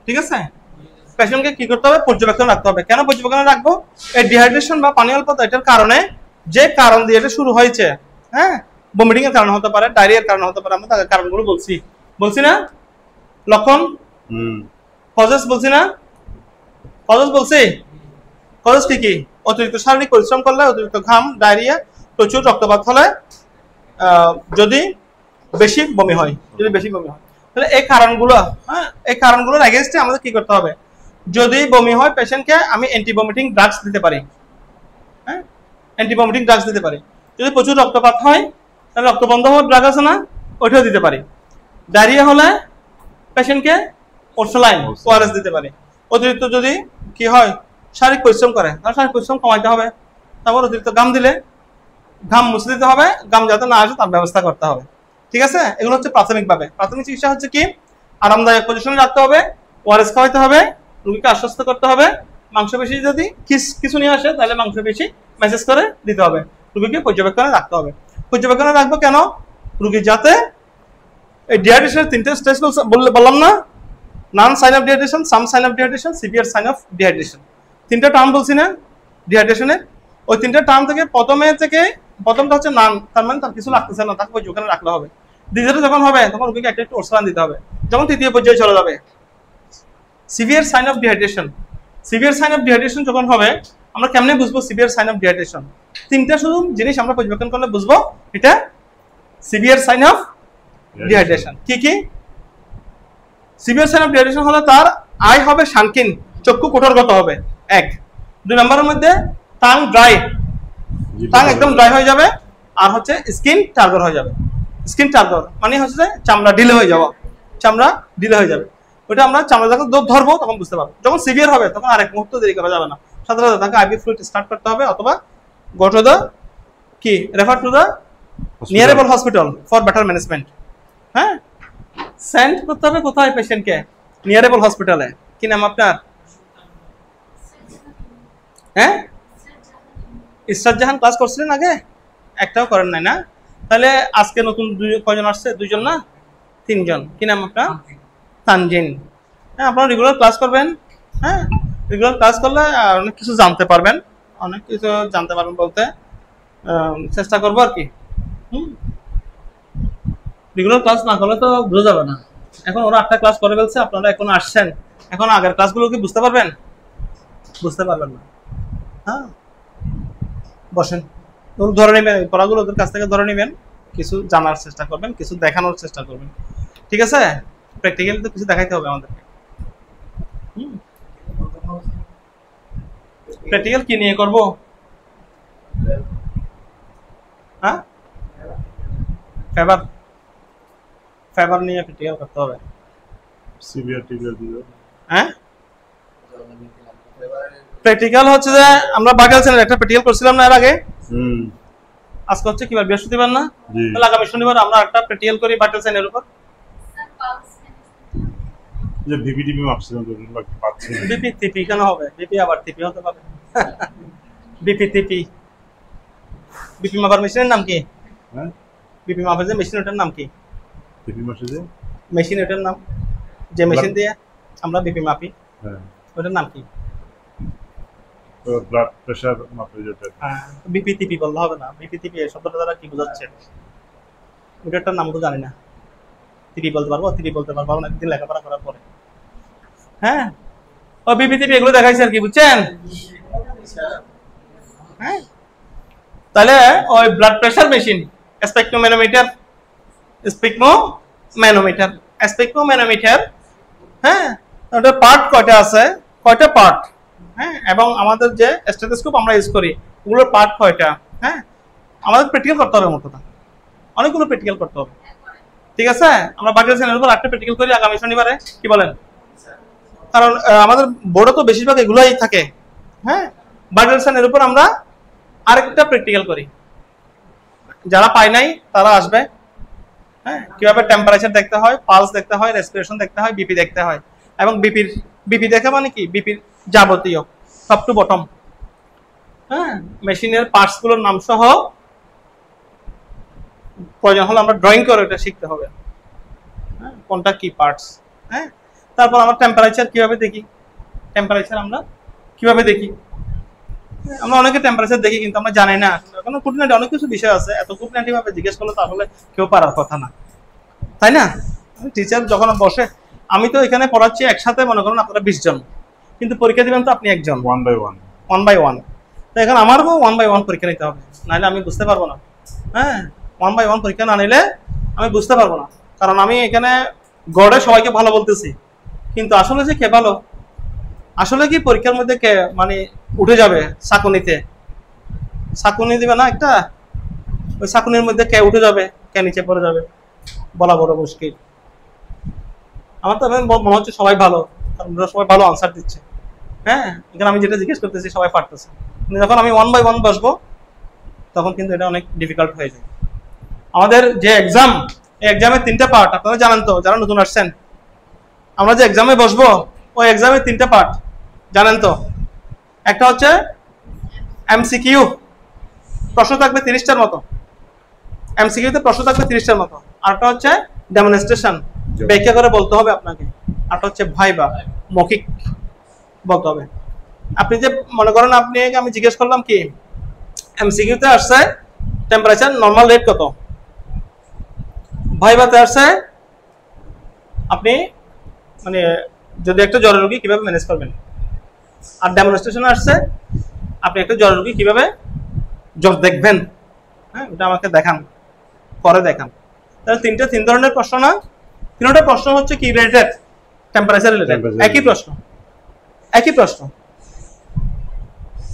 ঠিক আছে, পেশেন্টকে কি করতে হবে? পর্যবেক্ষণ রাখতে হবে। কেন পর্যবেক্ষণে রাখবো? এই ডিহাইড্রেশন বা পানি অল্পতা এটার কারণে, যে কারণ দিয়ে এটা শুরু হয়েছে, হ্যাঁ, ভমিটিং এর কারণে হতে পারে, ডায়রিয়ার কারণে হতে পারে, আমরা তাদের কারণগুলো বলছি না? লক্ষণ কজেস বলছি না? কজেস বলছি। কজেস কি কি? অতিরিক্ত শারীরিক পরিশ্রম করলে, অতিরিক্ত ঘাম, ডায়রিয়া, প্রচুর রক্তপাত হলে, যদি বেশি বমি হয়, তাহলে এই কারণগুলো, হ্যাঁ, এই কারণগুলোর এগেইনস্টে আমাদের কি করতে হবে? যদি বমি হয় পেশেন্টকে আমি অ্যান্টিভমিটিং ড্রাগস দিতে পারি, হ্যাঁ, অ্যান্টিভমিটিং ড্রাগস দিতে পারি। যদি প্রচুর রক্তপাত হয় তাহলে রক্তবন্ধ হওয়ার ড্রাগ আছে না, ওইটাও দিতে পারি। ডায়রিয়া হলে পেশেন্টকে ওরসোলাইন ওআরএস দিতে পারি। অতিরিক্ত যদি কি হয়, শারীরিক পরিশ্রম করে, তাহলে শারীরিক পরিশ্রম কমাইতে হবে। তারপর অতিরিক্ত ঘাম দিলে ঘাম মুছে দিতে হবে, ঘাম যাতে না আসে তার ব্যবস্থা করতে হবে। ঠিক আছে, এগুলো হচ্ছে প্রাথমিকভাবে। প্রাথমিক চিকিৎসা হচ্ছে কি? আরামদায়ক পজিশনে রাখতে হবে, ওআরএস খাওয়াইতে হবে, রোগীকে আশ্বস্ত করতে হবে। মাংসপেশি যদি কিছু নিয়ে আসে তাহলে মাংসপেশি মেসেজ করে দিতে হবে, রোগীকে পর্যবেক্ষণে রাখতে হবে। পর্যবেক্ষণে রাখবো কেন? রোগী যাতে এই ডিহাইড্রেশনের 3টে স্টেজ বললাম না? None sign of dehydration, some sign of dehydration, severe sign of dehydration. 3টে টার্ম বলছি না ডিহাইড্রেশনের? ওই 3টে টার্ম থেকে প্রথমটা হচ্ছে নান, তার মানে তার কিছু লাগতেছে না, তাকে পর্যবেক্ষণে রাখলে হবে। দ্বিতীয়টা যখন হবে তখন রোগীকে একটু ওরসোলাইন দিতে হবে। যখন তৃতীয় পর্যায়ে চলে যাবে সিভিয়ার সাইন অফ ডিহাইড্রেশন, যখন হবে আমরা কেমনে বুঝবো সিভিয়ার সাইন অফ ডিহাইড্রেশন? 3টে শুধু জিনিস আমরা পর্যবেক্ষণ করলে বুঝবো এটা সিভিয়ার সাইন অফ ডিহাইড্রেশন। কি কি? সিভিয়ার সাইন অফ ডিহাইড্রেশন হলো তার আই হবে শানকিন, চক্ষু কোটরগত হবে, 1। 2 নম্বরের মধ্যে টাং ড্রাই, টাং একদম ড্রাই হয়ে যাবে, আর হচ্ছে স্কিন টার্গর হয়ে যাবে। স্কিন টার্গর মানে হচ্ছে চামড়া ঢিলে হয়ে যাবে। ওটা আমরা চামড়া যখন ধরবো তখন বুঝতে পারবো। যখন সিভিয়ার হবে তখন আরেক মুহূর্ত দেরি করা যাবে না, সাথে সাথে তাকে আইভি ফ্লুইড স্টার্ট করতে হবে, অথবা go to the refer to the nearable hospital for better management. হ্যাঁ, সেন্ড করতে হবে কোথায়? পেশেন্টকে নিয়ারেবল হসপিটালে। কি নাম আপনার? হ্যাঁ, ইসরাত জাহান। ক্লাস করছিলেন আগে? একটাও করেন নাই না? তাহলে আজকে নতুন কয়জন আসছে? 2জন না 3জন। কি নাম আপনার? তানজিন। হ্যাঁ, আপনারা রেগুলার ক্লাস করবেন। হ্যাঁ, রেগুলার ক্লাস করলে অনেক কিছু জানতে পারবেন, বলতে চেষ্টা করবো আর কি। রেগুলার ক্লাস না করলে তো বোঝা যাবে না। এখন ওরা 8টা ক্লাস করে ফেলছে, আপনারা এখন আসছেন, এখন আগের ক্লাসগুলো কি বুঝতে পারবেন না। হ্যাঁ, বসেন, ধরে নেবেন পড়াগুলো, ওদের কাছ থেকে ধরে নেবেন, কিছু জানার চেষ্টা করবেন, কিছু দেখানোর চেষ্টা করবেন। ঠিক আছে, প্র্যাকটিক্যালি তো কিছু দেখাইতে হবে আমাদেরকে। প্র্যাকটিক্যাল কি নিয়ে করব? হ্যাঁ, ফেভার নিয়ে প্র্যাকটিক্যাল করতে হবে। সিভিয়ার টিভিয়ার দিও। হ্যাঁ, প্র্যাকটিক্যাল হচ্ছে যে আমরা বাগেল চ্যানেল একটা প্র্যাকটিক্যাল করছিলাম না এর আগে। আজকে হচ্ছে কি বার, বৃহস্পতিবার না? তাহলে আগামী শনিবার আমরা একটা প্র্যাকটিক্যাল করি বাগেল চ্যানেলের উপর। যে ভিপিটিপি মাপছিলাম তো পাচ্ছি না। বিপিটিপি কেন হবে? বিপি আবার টিপি হতে পারে। বিপিটিপি, বিপি মাপার মেশিনের নাম কি? হ্যাঁ, বিপি মাপার যে মেশিন ওটার নাম কি? ভিপি মাপছে যে মেশিন ওটার নাম, যে মেশিন দিয়ে আমরা বিপি মাপি, হ্যাঁ, ওটার নাম কি? তো ব্লাড প্রেসার মাপে যেটা। বিপিটিপি বললে হবে না। বিপিটিপি এই শব্দটা দ্বারা কি বোঝাচ্ছে? ওটার নাম তো জানি না। টিপি বলতে পারবো, টিপি বলতে পারবো না একদিন লেখাপড়া করার পরে। হ্যাঁ, ও বিপিটিপি এগুলো দেখাইছে আর কি, বুঝছেন? হ্যাঁ, তাহলে ওই ব্লাড প্রেসার মেশিন, স্পেকট্রোম্যানোমিটার, স্পেকট্রোম্যানোমিটার, হ্যাঁ, ওটার পার্ট কয়টা আছে, কয়টা পার্ট, হ্যাঁ, এবং আমাদের যে স্টেথোস্কোপ আমরা ইউজ করি ওগুলোর পার্ট কয়টা, হ্যাঁ, আমাদের প্র্যাকটিক্যাল করতে হবে মতটা, অনেকগুলো প্র্যাকটিক্যাল করতে হবে। ঠিক আছে, আমরা বাগেল চ্যানেলের উপর একটা প্র্যাকটিক্যাল করি আগামী শনিবারে, কি বলেন? কারণ আমাদের বোর্ডে তো বেশিরভাগ এগুলোই থাকে। হ্যাঁ, বাগেল চ্যানেলের উপর আমরা আরেকটা প্র্যাকটিক্যাল করি, যারা পায় নাই তারা আসবে। হ্যাঁ, কিভাবে টেম্পারেচার দেখতে হয়, পালস দেখতে হয়, রেসপিরেশন দেখতে হয়, বিপি দেখতে হয়, এবং বিপি দেখে মানে কি, বিপির যাবতীয় টপ টু বটম, হ্যাঁ, মেশিনের পার্টস গুলোর নাম সহ প্রয়োজন হলে আমরা ড্রয়িং করে এটা শিখতে হবে, হ্যাঁ, কোনটা কি পার্টস। হ্যাঁ, তারপর আমরা টেম্পারেচার কিভাবে দেখি, টেম্পারেচার আমরা কিভাবে দেখি, আমরা অনেকে টেম্পারেচার দেখি কিন্তু আমরা জানি না, কারণ খুঁটিনাটি অনেক কিছু বিষয় আছে, এত খুঁটিনাটি ভাবে জিজ্ঞেস করলে তাহলে কেউ পারার কথা না, তাই না? টিচার যখন বসে, আমি তো এখানে পড়াচ্ছি একসাথে, মনে করেন আপনারা 20 জন, কিন্তু পরীক্ষা দিবেন তো আপনি একজন, ওয়ান বাই ওয়ান। তো এখন আমারও 1 বাই 1 পরীক্ষা নিতে হবে, নাহলে আমি বুঝতে পারবো না। হ্যাঁ, 1 বাই 1 পরীক্ষা না নিলে আমি বুঝতে পারবো না, কারণ আমি এখানে গড়ে সবাইকে ভালো বলতেছি, কিন্তু আসলে যে কে ভালো, আসলে কি পরীক্ষার মধ্যে কে মানে উঠে যাবে চাকুনি দিবে না একটা, ওই চাকুনির মধ্যে কে উঠে যাবে কে নিচে পড়ে যাবে বলা বড় মুশকিল। আমার তো মনে হচ্ছে সবাই ভালো, কারণ সবাই ভালো আনসার দিচ্ছে। হ্যাঁ, এখানে আমি যেটা জিজ্ঞেস করতেছি সবাই পারতেছে, কিন্তু যখন আমি 1 বাই 1 বসবো তখন কিন্তু এটা অনেক ডিফিকাল্ট হয়ে যায়। আমাদের যে এক্সাম, এই এক্সামের 3টা পার্ট আপনারা জানেন তো, যারা নতুন আসছেন, আমরা যে এক্সামে বসবো ওই এক্সামের 3টা পার্ট জানেন তো। একটা হচ্ছে এমসিকিউ, প্রশ্ন থাকবে 30টার মতো, এমসিকিউতে প্রশ্ন থাকবে 30টার মতো। আরটা হচ্ছে ডেমনস্ট্রেশন, ব্যাখ্যা করে বলতে হবে আপনাকে। আরটা হচ্ছে ভাইবা, মৌখিক বলতে হবে। আপনি যে মনে করেন আমি জিজ্ঞেস করলাম কি, এমসিকিউতে আসছে টেম্পারেচার নরমাল রেট কত, ভাইবাতে আসছে আপনি মানে যদি একটা জ্বরের রোগী কিভাবে ম্যানেজ করবেন, আর ডেমনস্ট্রেশনে আসছে আপনি একটা জ্বরের রোগী কিভাবে জ্বর দেখবেন, হ্যাঁ, ওটা আমাকে দেখান, করে দেখান। তাহলে 3 ধরনের প্রশ্ন না, 3টা প্রশ্ন হচ্ছে কি রিলেটেড, টেম্পারেচার রিলেটেড, একই প্রশ্ন।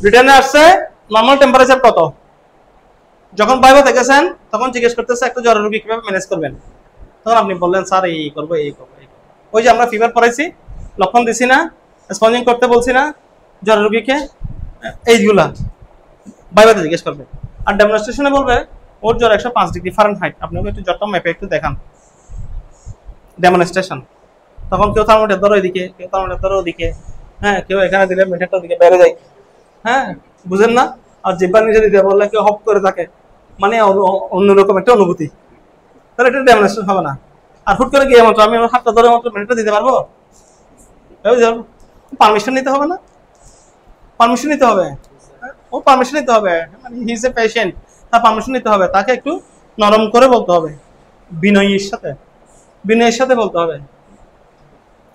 রিটার্নে আসছে নরমাল টেম্পারেচার কত, যখন ভাইবা দেখেছেন তখন জিজ্ঞেস করতেছে একটা জ্বরের রোগী কিভাবে ম্যানেজ করবেন, তখন আপনি বললেন স্যার এই করবো এই করবো। ওই যে আমরা ফিভার পড়াইছি, লক্ষণ দিছি না, স্পঞ্জিং করতে বলছি না জ্বরের রোগীকে, এইগুলা ভাইবাতে জিজ্ঞেস করবে। আর ডেমনস্ট্রেশনে বলবে ওর জ্বর 105 ডিগ্রি ফারেনহাইট, আপনি একটু জ্বরটা মেপে একটু দেখান, ডেমনস্ট্রেশন। তখন কেউ থার্মোমিটার ধরো এদিকে, কেউ থার্মোমিটার ধরো ওদিকে, হ্যাঁ, কেউ এখানে দিলে মিটারটা ওদিকে বেড়ে যায়, হ্যাঁ, বুঝেন না? আর জিব্বার নিচে দিতে বললে কেউ হপ করে থাকে, মানে অন্যরকম একটা অনুভূতি, তাহলে এটা ডেমনস্ট্রেশন হবে না। আর হুট করে গিয়ে মাত্র আমি আমার হাতটা ধরে মাত্র মিটারটা দিতে পারবো, পারমিশন নিতে হবে না, পারমিশন নিতে হবে, ও পারমিশন নিতে হবে, মানে হি ইজ এ পেশেন্ট, তার পারমিশন নিতে হবে, তাকে একটু নরম করে বলতে হবে, বিনয়ের সাথে বলতে হবে।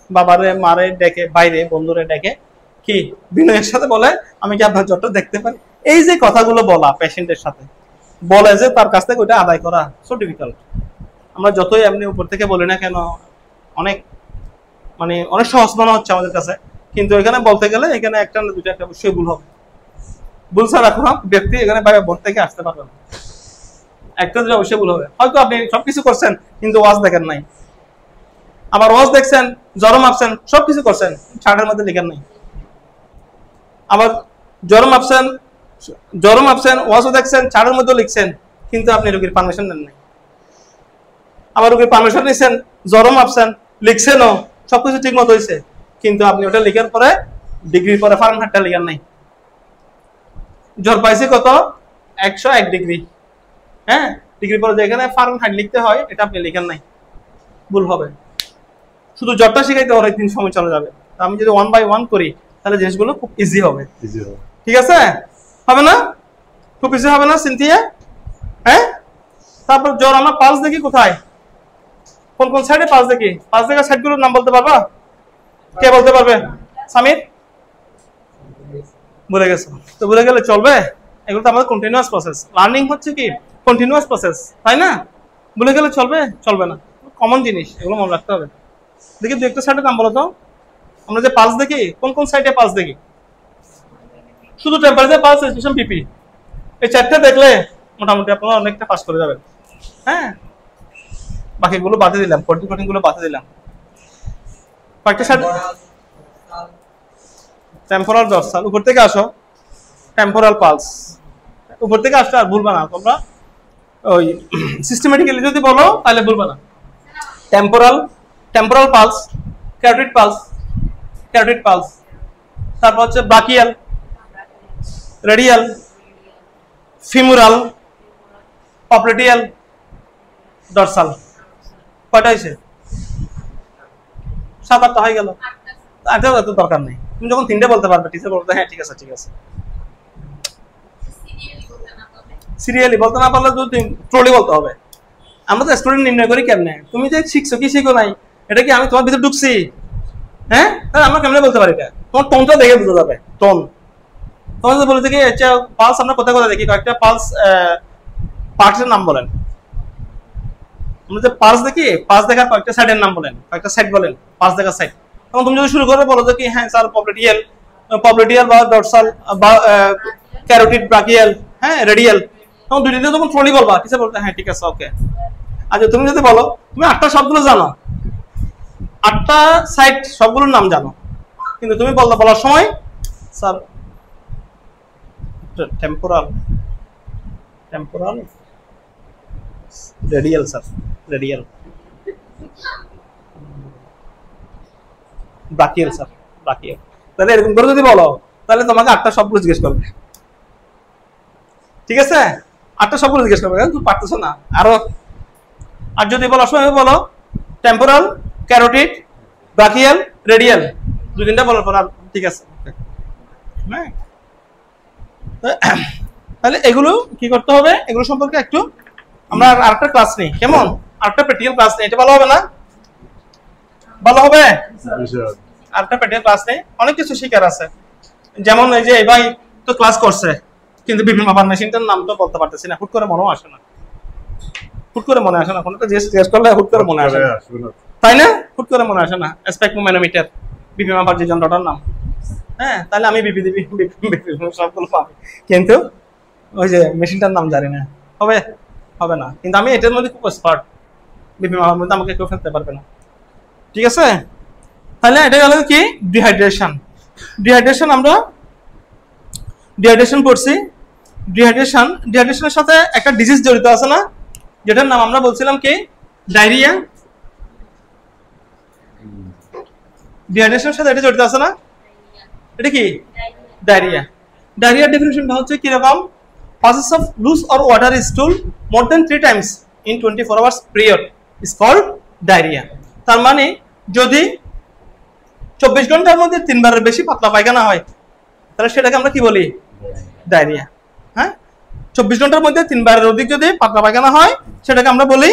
বাবারে মারে ডেকে, বাইরে বন্ধুরে ডেকে কি বিনয়ের সাথে বলে আমি কি আপনার জ্বরটা দেখতে পারি, এই যে কথাগুলো বলা পেশেন্টের সাথে বলে যে তার কাছ থেকে ওইটা আদায় করা সো ডিফিকাল্ট। আমরা যতই এমনি উপর থেকে বলি না কেন, অনেক সহজ মনে হচ্ছে আমাদের কাছে, কিন্তু এখানে বলতে গেলে এখানে একটা না দুটো একটা অবশ্যই ভুল হবে। ভুল ছাড়া কোনো ব্যক্তি এখানে বাইরে বোর্ড থেকে আসতে পারবে না, একটা দুটো অবশ্যই ভুল হবে। হয়তো আপনি সবকিছু করছেন কিন্তু ওয়াজ দেখেন নাই, আবার ওয়াজ দেখছেন, জ্বর মাপছেন, সবকিছু করছেন, চার্টের মধ্যে লিখেন নাই। আবার জ্বরও মাপছেন, ওয়াশও দেখছেন, চার্টের মধ্যে লিখছেন, কিন্তু আপনি রোগীর পারমিশন দেন নাই। আবার রোগীর পারমিশন নিচ্ছেন, জ্বরও মাপছেন, লিখছেনও, সবকিছু ঠিক মতো হয়েছে, কিন্তু আপনি ওটা লিখার পরে ডিগ্রির পরে ফারেনহাইটটা লিখার নাই। জ্বর পাইছে কত? 101 ডিগ্রি। হ্যাঁ, ডিগ্রি পরে যেখানে ফারেনহাইট লিখতে হয় এটা আপনি লিখেন নাই, ভুল হবে। শুধু জ্বরটা শিখাইতে ওর 3 সময় চলে যাবে। আমি যদি 1 বাই 1 করি তাহলে জিনিসগুলো খুব ইজি হবে। ঠিক আছে? হবে না? খুব ইজি হবে না সিনথিয়া? হ্যাঁ, তারপর জ্বর আমরা পালস দেখি কোথায়, কোন কোন সাইডে পালস দেখি? পালস দেখার সাইডগুলোর নাম বলতে পারবা? কে বলতে পারবে? সামির ভুলে গেছো তো, ভুলে গেলে চলবে? এগুলো তো আমাদের কন্টিনিউয়াস প্রসেস। লার্নিং হচ্ছে কি কন্টিনিউয়াস প্রসেস, তাই না? ভুলে গেলে চলবে? চলবে না, কমন জিনিস, এগুলো মনে রাখতে হবে। দেখি দু একটা সাইডের নাম বলো তো। আমরা যে পালস দেখি, কোন কোন সাইডে পালস দেখি? শুধু টেম্পারেচার, পালস, রেসপিরেশন, বিপি, এই চারটে দেখলে মোটামুটি আপনারা অনেকটা পাস করে যাবেন। হ্যাঁ, বাকিগুলো বাদে দিলাম, কোডিং গুলো বাদে দিলাম। কয়েকটা সাইড, টেম্পোরাল, ডরসাল, উপর থেকে আসো, টেম্পোরাল পালস, উপর থেকে আসলে আর ভুলবা না তোমরা। ওই সিস্টেমেটিক্যালি যদি বলো তাহলে ভুলবা না। টেম্পোরাল পালস, ক্যারোটিড পালস, তারপর হচ্ছে ব্রাকিয়াল, রেডিয়াল, ফিমুরাল, পপলেটিয়াল, ডরসাল। কয়টা হয়েছে? 7-8টা হয়ে গেল। এত দরকার নেই, তুমি যখন 3টে বলতে পারবে টিচার বলতে হ্যাঁ ঠিক আছে ঠিক আছে। সিরিয়ালি বলতে না পারলে তুমি ট্রলি বলতে হবে। আমরা তো স্টুডেন্ট নির্ণয় করি কেমনে? তুমি যে শিখছো কি শিখো নাই, এটা কি আমি তোমার ভিতরে ঢুকছি? হ্যাঁ, তাহলে আমরা কেমনে বলতে পারি? এটা তোমার টোনটা দেখে বোঝা যাবে। টোন তোমার যদি বলতে কি পালস আমরা কোথায় কোথায় দেখি, কয়েকটা পালস পার্টসের নাম বলেন। আমরা যে পালস দেখি, পালস দেখার কয়েকটা সাইডের নাম বলেন, কয়েকটা সাইড বলেন, পালস দেখার সাইড। তখন তুমি যদি শুরু করে বলো যে কি হ্যাঁ স্যার পপলেটিয়াল বা ডরসাল বা ক্যারোটিড, ব্রাকিয়াল, হ্যাঁ রেডিয়াল, তখন দুইটা তখন ট্রলি বলবা, টিচার বলতে হ্যাঁ ঠিক আছে ওকে। আচ্ছা তুমি যদি বলো তুমি 8টা সবগুলো জানো, 8টা সাইড সবগুলোর নাম জানো, কিন্তু তুমি বলার সময় sir temporal, radial, sir radial, brachial, sir brachial, তাহলে এরকম করে যদি বলো তাহলে তোমাকে 8টা সবগুলো জিজ্ঞেস করবে। ঠিক আছে? 8টা সবগুলো জিজ্ঞেস করবে, তুমি পারতেছো না আরো। আর যদি বলার সময় বলো টেম্পোরাল, ক্যারোটিড, ব্রাকিয়াল, রেডিয়াল, 2-3টা বলার পর ঠিক আছে। হ্যাঁ, তাহলে এগুলো কি করতে হবে, এগুলো সম্পর্কে একটু আমরা আরেকটা ক্লাস নেই, কেমন? আরেকটা প্র্যাকটিক্যাল ক্লাস নেই, এটা ভালো হবে না? ভালো হবে? আরেকটা প্র্যাকটিক্যাল ক্লাস নেই, অনেক কিছু শিখার আছে। যেমন এই যে এই ভাই তো ক্লাস করছে, কিন্তু বিভিন্ন মাপার মেশিনটার নাম তো বলতে পারতেছি না, হুট করে মনেও আসে না, কোনটা জিজ্ঞেস করলে হুট করে মনে আসে না, তাই না? হুট করে মনে আসে না। স্পেকট্রোম্যানোমিটার, বিপি মাপার যে যন্ত্রটার নাম, হ্যাঁ, তাহলে আমি বিপি সবগুলো পাবো, কিন্তু ওই যে মেশিনটার নাম জানি না, হবে না। কিন্তু আমি এটার মধ্যে খুব এক্সপার্ট, বিপি মাপার মধ্যে আমাকে কেউ ফেলতে পারবে না। ঠিক আছে? তাহলে এটা গেল কি ডিহাইড্রেশন। আমরা ডিহাইড্রেশন পড়ছি। ডিহাইড্রেশনের সাথে একটা ডিজিজ জড়িত আছে না, যেটার নাম আমরা বলছিলাম কি ডায়রিয়া। ডিহাইড্রেশনের সাথে এটা জড়িত আছে না, এটা কি ডায়রিয়া। ডায়রিয়ার ডেফিনিশনটা হচ্ছে কি রকম? process of loose or watery stool more than 3 times in 24 hours period is called diarrhea। তার মানে যদি 24 ঘন্টার মধ্যে 3 বারের বেশি পাতলা পায়খানা হয় তাহলে সেটাকে আমরা কি বলি? ডায়রিয়া। হ্যাঁ, 24 ঘন্টার মধ্যে 3 বারের অধিক যদি পাতলা পায়খানা হয় সেটাকে আমরা বলি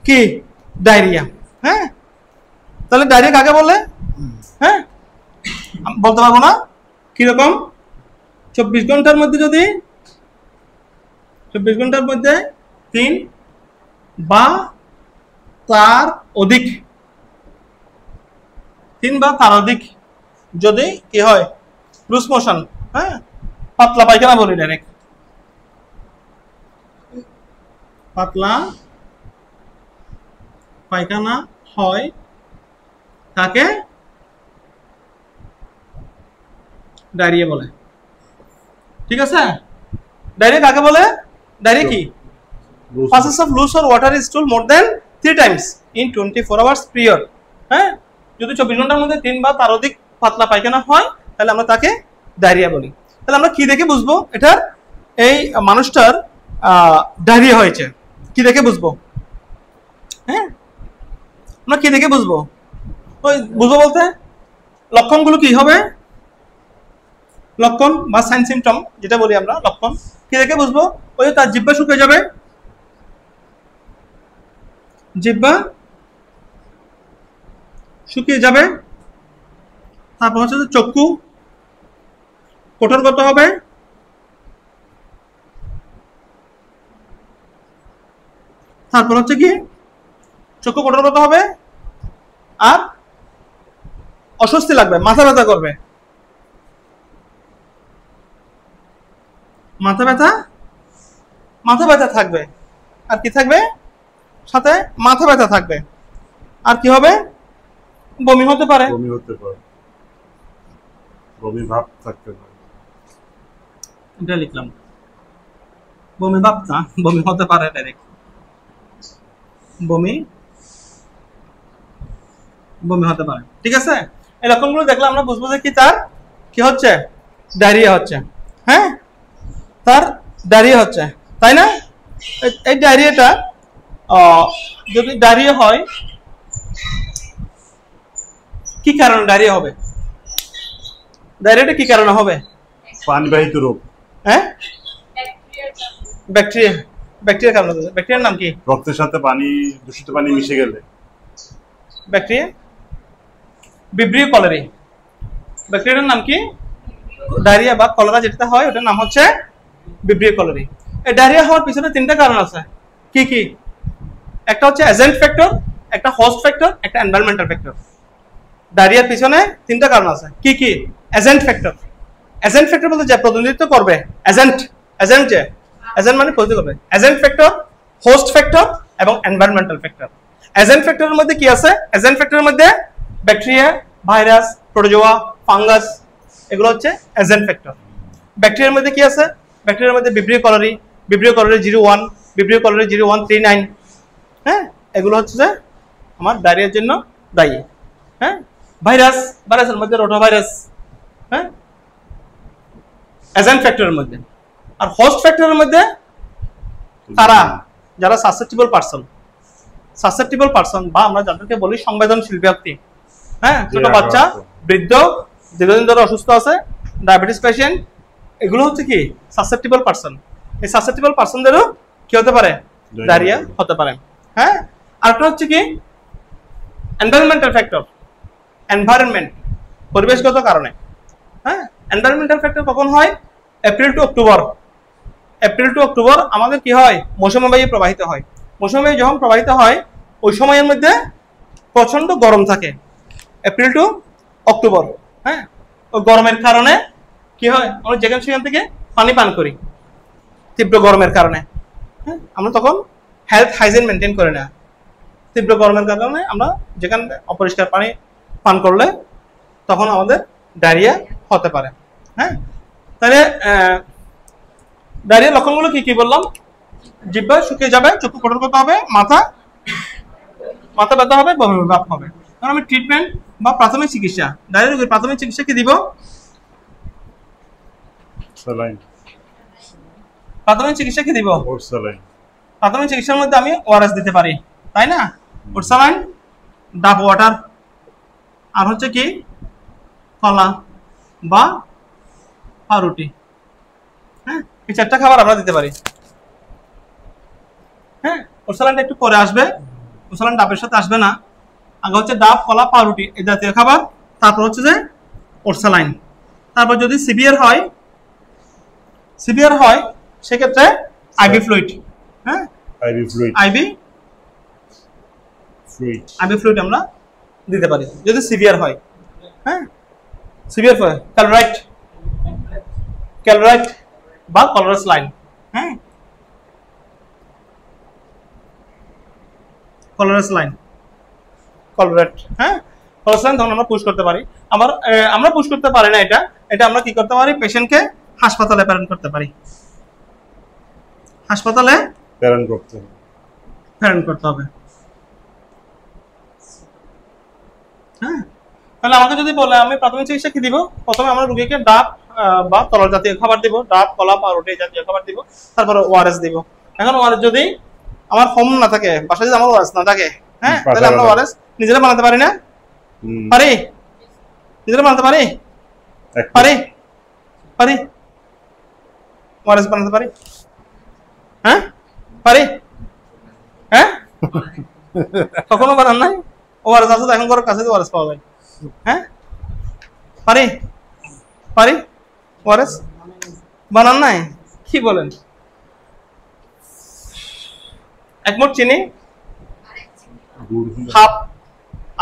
কি? ডায়রিয়া। হ্যাঁ, তাহলে ডায়রিয়া কাকে বলে? হ্যাঁ, বলতে পারবো না কিরকম? 24 ঘন্টার মধ্যে যদি 24 ঘন্টার মধ্যে 3 বা তার অধিক যদি কি হয়? লুজ মোশন, হ্যাঁ, পাতলা পায়খানা বলি ডাইরেক্ট, পাতলা পায়খানা হয় তাকে ডায়রিয়া বলে। ঠিক আছে, ডায়রিয়া কাকে বলে? ডায়রিয়া কি? Passes of loose or water is stool more than 3 times in 24 hours period। হ্যাঁ, যদি 24 ঘন্টার মধ্যে 3 বা তার অধিক পাতলা পায়খানা হয় তাহলে আমরা তাকে ডায়রিয়া বলি। তাহলে আমরা কি দেখে বুঝবো এটার এই মানুষটার ডায়রিয়া হয়েছে? কি দেখে বুঝবো? হ্যাঁ, আমরা কি দেখে বুঝবো? ওই বুঝবো বলতে লক্ষণগুলো কি হবে? লক্ষণ বা সাইন সিমটম যেটা বলি আমরা, লক্ষণ কি দেখে বুঝবো? ওই তার জিহ্বা শুকিয়ে যাবে, জিহ্বা শুকিয়ে যাবে। তারপর হচ্ছে চক্ষু কঠোরগত হবে, তারপর হচ্ছে কি চক্ষু কঠোরগত হবে, আর অস্বস্তি লাগবে, মাথা ব্যথা করবে, মাথা ব্যথা থাকবে। আর কি থাকবে সাথে? মাথা ব্যথা থাকবে। আর কি হবে? বমি হতে পারে, বমি ভাব থাকতে পারে। এটা লিখলাম, বমি ভাব না, বমি হতে পারে ডাইরেক্ট, বমি হতে পারে। ঠিক আছে, এই লক্ষণগুলো দেখলে আমরা বুঝবো যে কি তার কি হচ্ছে? ডায়রিয়া হচ্ছে। হ্যাঁ, তার ডায়রিয়া হচ্ছে, তাই না? এই ডায়রিয়াটা যদি ডায়রিয়া হয়, কি কারণে ডায়রিয়া হবে? ডায়রিয়াটা কি কারণে হবে? পানিবাহিত রোগ। হ্যাঁ, ব্যাকটেরিয়া কারণে। ব্যাকটেরিয়ার নাম কি? রক্তের সাথে পানি, দূষিত পানি মিশে গেলে ব্যাকটেরিয়া, ভিব্রিও কলেরি। ব্যাকটেরিয়ার নাম কি? ডায়রিয়া বা কলেরা যেটা হয় ওটার নাম হচ্ছে ভিব্রিও কলেরি। এই ডায়রিয়া হওয়ার পিছনে 3টা কারণ আছে। কি কি? একটা হচ্ছে এজেন্ট ফ্যাক্টর, একটা হোস্ট ফ্যাক্টর, একটা এনভায়রনমেন্টাল ফ্যাক্টর। ডায়রিয়ার পিছনে 3টা কারণ আছে। কি কি? Agent factor. এজেন্ট ফ্যাক্টর বলতে যে প্রতিনিধিত্ব করবে, এজেন্ট মানে প্রতিনিধিত্ব করবে। এজেন্ট ফ্যাক্টর, হোস্ট ফ্যাক্টর এবং এনভায়রনমেন্টাল ফ্যাক্টর। এজেন্ট ফ্যাক্টরের মধ্যে কি আছে? এজেন্ট ফ্যাক্টরের মধ্যে ব্যাকটেরিয়া, ভাইরাস, প্রোটোজোয়া, ফাঙ্গাস, এগুলো হচ্ছে এজেন্ট ফ্যাক্টর। ব্যাকটেরিয়ার মধ্যে কি আছে? ব্যাকটেরিয়ার মধ্যে ভিব্রিও কলেরি 01, ভিব্রিও কলেরি 0139। হ্যাঁ, এগুলো হচ্ছে যে আমার ডায়রিয়ার জন্য দায়ী। হ্যাঁ, ভাইরাসের মধ্যে রোটাভাইরাস। হ্যাঁ, এজেন্ট ফ্যাক্টরের মধ্যে। আর হোস্ট ফ্যাক্টরের মধ্যে তারা যারা সাসেপ্টিবল পারসন বা আমরা যাদেরকে বলি সংবেদনশীল ব্যক্তি। হ্যাঁ, ছোট বাচ্চা, বৃদ্ধ, দীর্ঘদিন ধরে অসুস্থ আছে, ডায়াবেটিস পেশেন্ট, এগুলো হচ্ছে কি সাসেপ্টিবল পারসন। এই সাসেপ্টিবল পারসনদেরও কি হতে পারে? ডায়রিয়া হতে পারে। হ্যাঁ, আরেকটা হচ্ছে কি এনভায়রনমেন্টাল ফ্যাক্টর। এনভায়রনমেন্ট, পরিবেশগত কারণে। হ্যাঁ, এনভায়রনমেন্টাল ফ্যাক্টর কখন হয়? এপ্রিল টু অক্টোবর আমাদের কি হয়? মৌসুমী বায়ু প্রবাহিত হয়। মৌসুমী বায়ু যখন প্রবাহিত হয় ওই সময়ের মধ্যে প্রচন্ড গরম থাকে, এপ্রিল টু অক্টোবর। হ্যাঁ, ওই গরমের কারণে কি হয়? আমরা যেখান সেখান থেকে পানি পান করি তীব্র গরমের কারণে। হ্যাঁ, আমরা তখন হেলথ হাইজিন মেনটেন করি না। তীব্র গরমের কারণে আমরা যেখানে অপরিষ্কার পানি পান করলে তখন আমাদের ডায়রিয়া হতে পারে। হ্যাঁ, তাহলে ডায়রিয়ার লক্ষণগুলো কি কি বললাম? জিহ্বা শুকিয়ে যাবে, চক্ষু কঠোরগত হবে, মাথা ব্যথা হবে, বমি ভাব হবে। কারণ আমি ট্রিটমেন্ট বা প্রাথমিক চিকিৎসা, ডায়রিয়া রোগের প্রাথমিক চিকিৎসা কি দিব? স্যালাইন। প্রাথমিক চিকিৎসা কি দিব? স্যালাইন। প্রাথমিক চিকিৎসার মধ্যে আমি ওআরএস দিতে পারি, তাই না? স্যালাইন, ডাব ওয়াটার, আর হচ্ছে কি কলা বা পাউরুটি। হ্যাঁ, এই 4টা খাবার আমরা দিতে পারি। হ্যাঁ, ওরসালাইনটা একটু পরে আসবে, ওরসালাইন ডাবের সাথে আসবে না। আগে হচ্ছে ডাব, কলা, পাউরুটি এই জাতীয় খাবার, তারপর হচ্ছে যে ওরসালাইন। তারপর যদি সিভিয়ার হয় সেক্ষেত্রে আইভি ফ্লুইড। হ্যাঁ, আইভি ফ্লুইড আমরা দিতে পারি যদি সিভিয়ার হয়। হ্যাঁ, সিভিয়ার হয় ক্যালরাইট বা কলরাস লাইন। হ্যাঁ, কলরাস লাইন, কলরেট। হ্যাঁ, স্যালাইন তখন আমরা পুশ করতে পারি। আবার আমরা পুশ করতে পারি না, এটা আমরা কি করতে পারি, পেশেন্টকে হাসপাতালে প্রেরণ করতে পারি, হাসপাতালে প্রেরণ করতে হবে। হ্যাঁ, তাহলে আমাকে যদি বলে আমি প্রাথমিক চিকিৎসা কি দিব, প্রথমে আমরা রোগীকে ডাব বা তরল জাতীয় খাবার দিব, ডাব, কলা, পাউরুটি জাতীয় খাবার দিব, তারপরে ওআরএস দিব। এখন ওআরএস যদি আমার হোম না থাকে, বাসায় যদি আমার ওআরএস না থাকে, হ্যাঁ, তাহলে আমরা ওআরএস নিজেরা বানাতে পারি না? পারি? নিজেরা বানাতে পারি? পারি ওআরএস বানাতে পারি? হ্যাঁ পারি? হ্যাঁ কখনো বানান নাই? ওআরএস আছে তো, এখন ঘরের কাছে ওআরএস পাওয়া যায়। হ্যাঁ পারি ওআরএস বানান নাই? কি বলেন? এক মুঠ চিনি, হাফ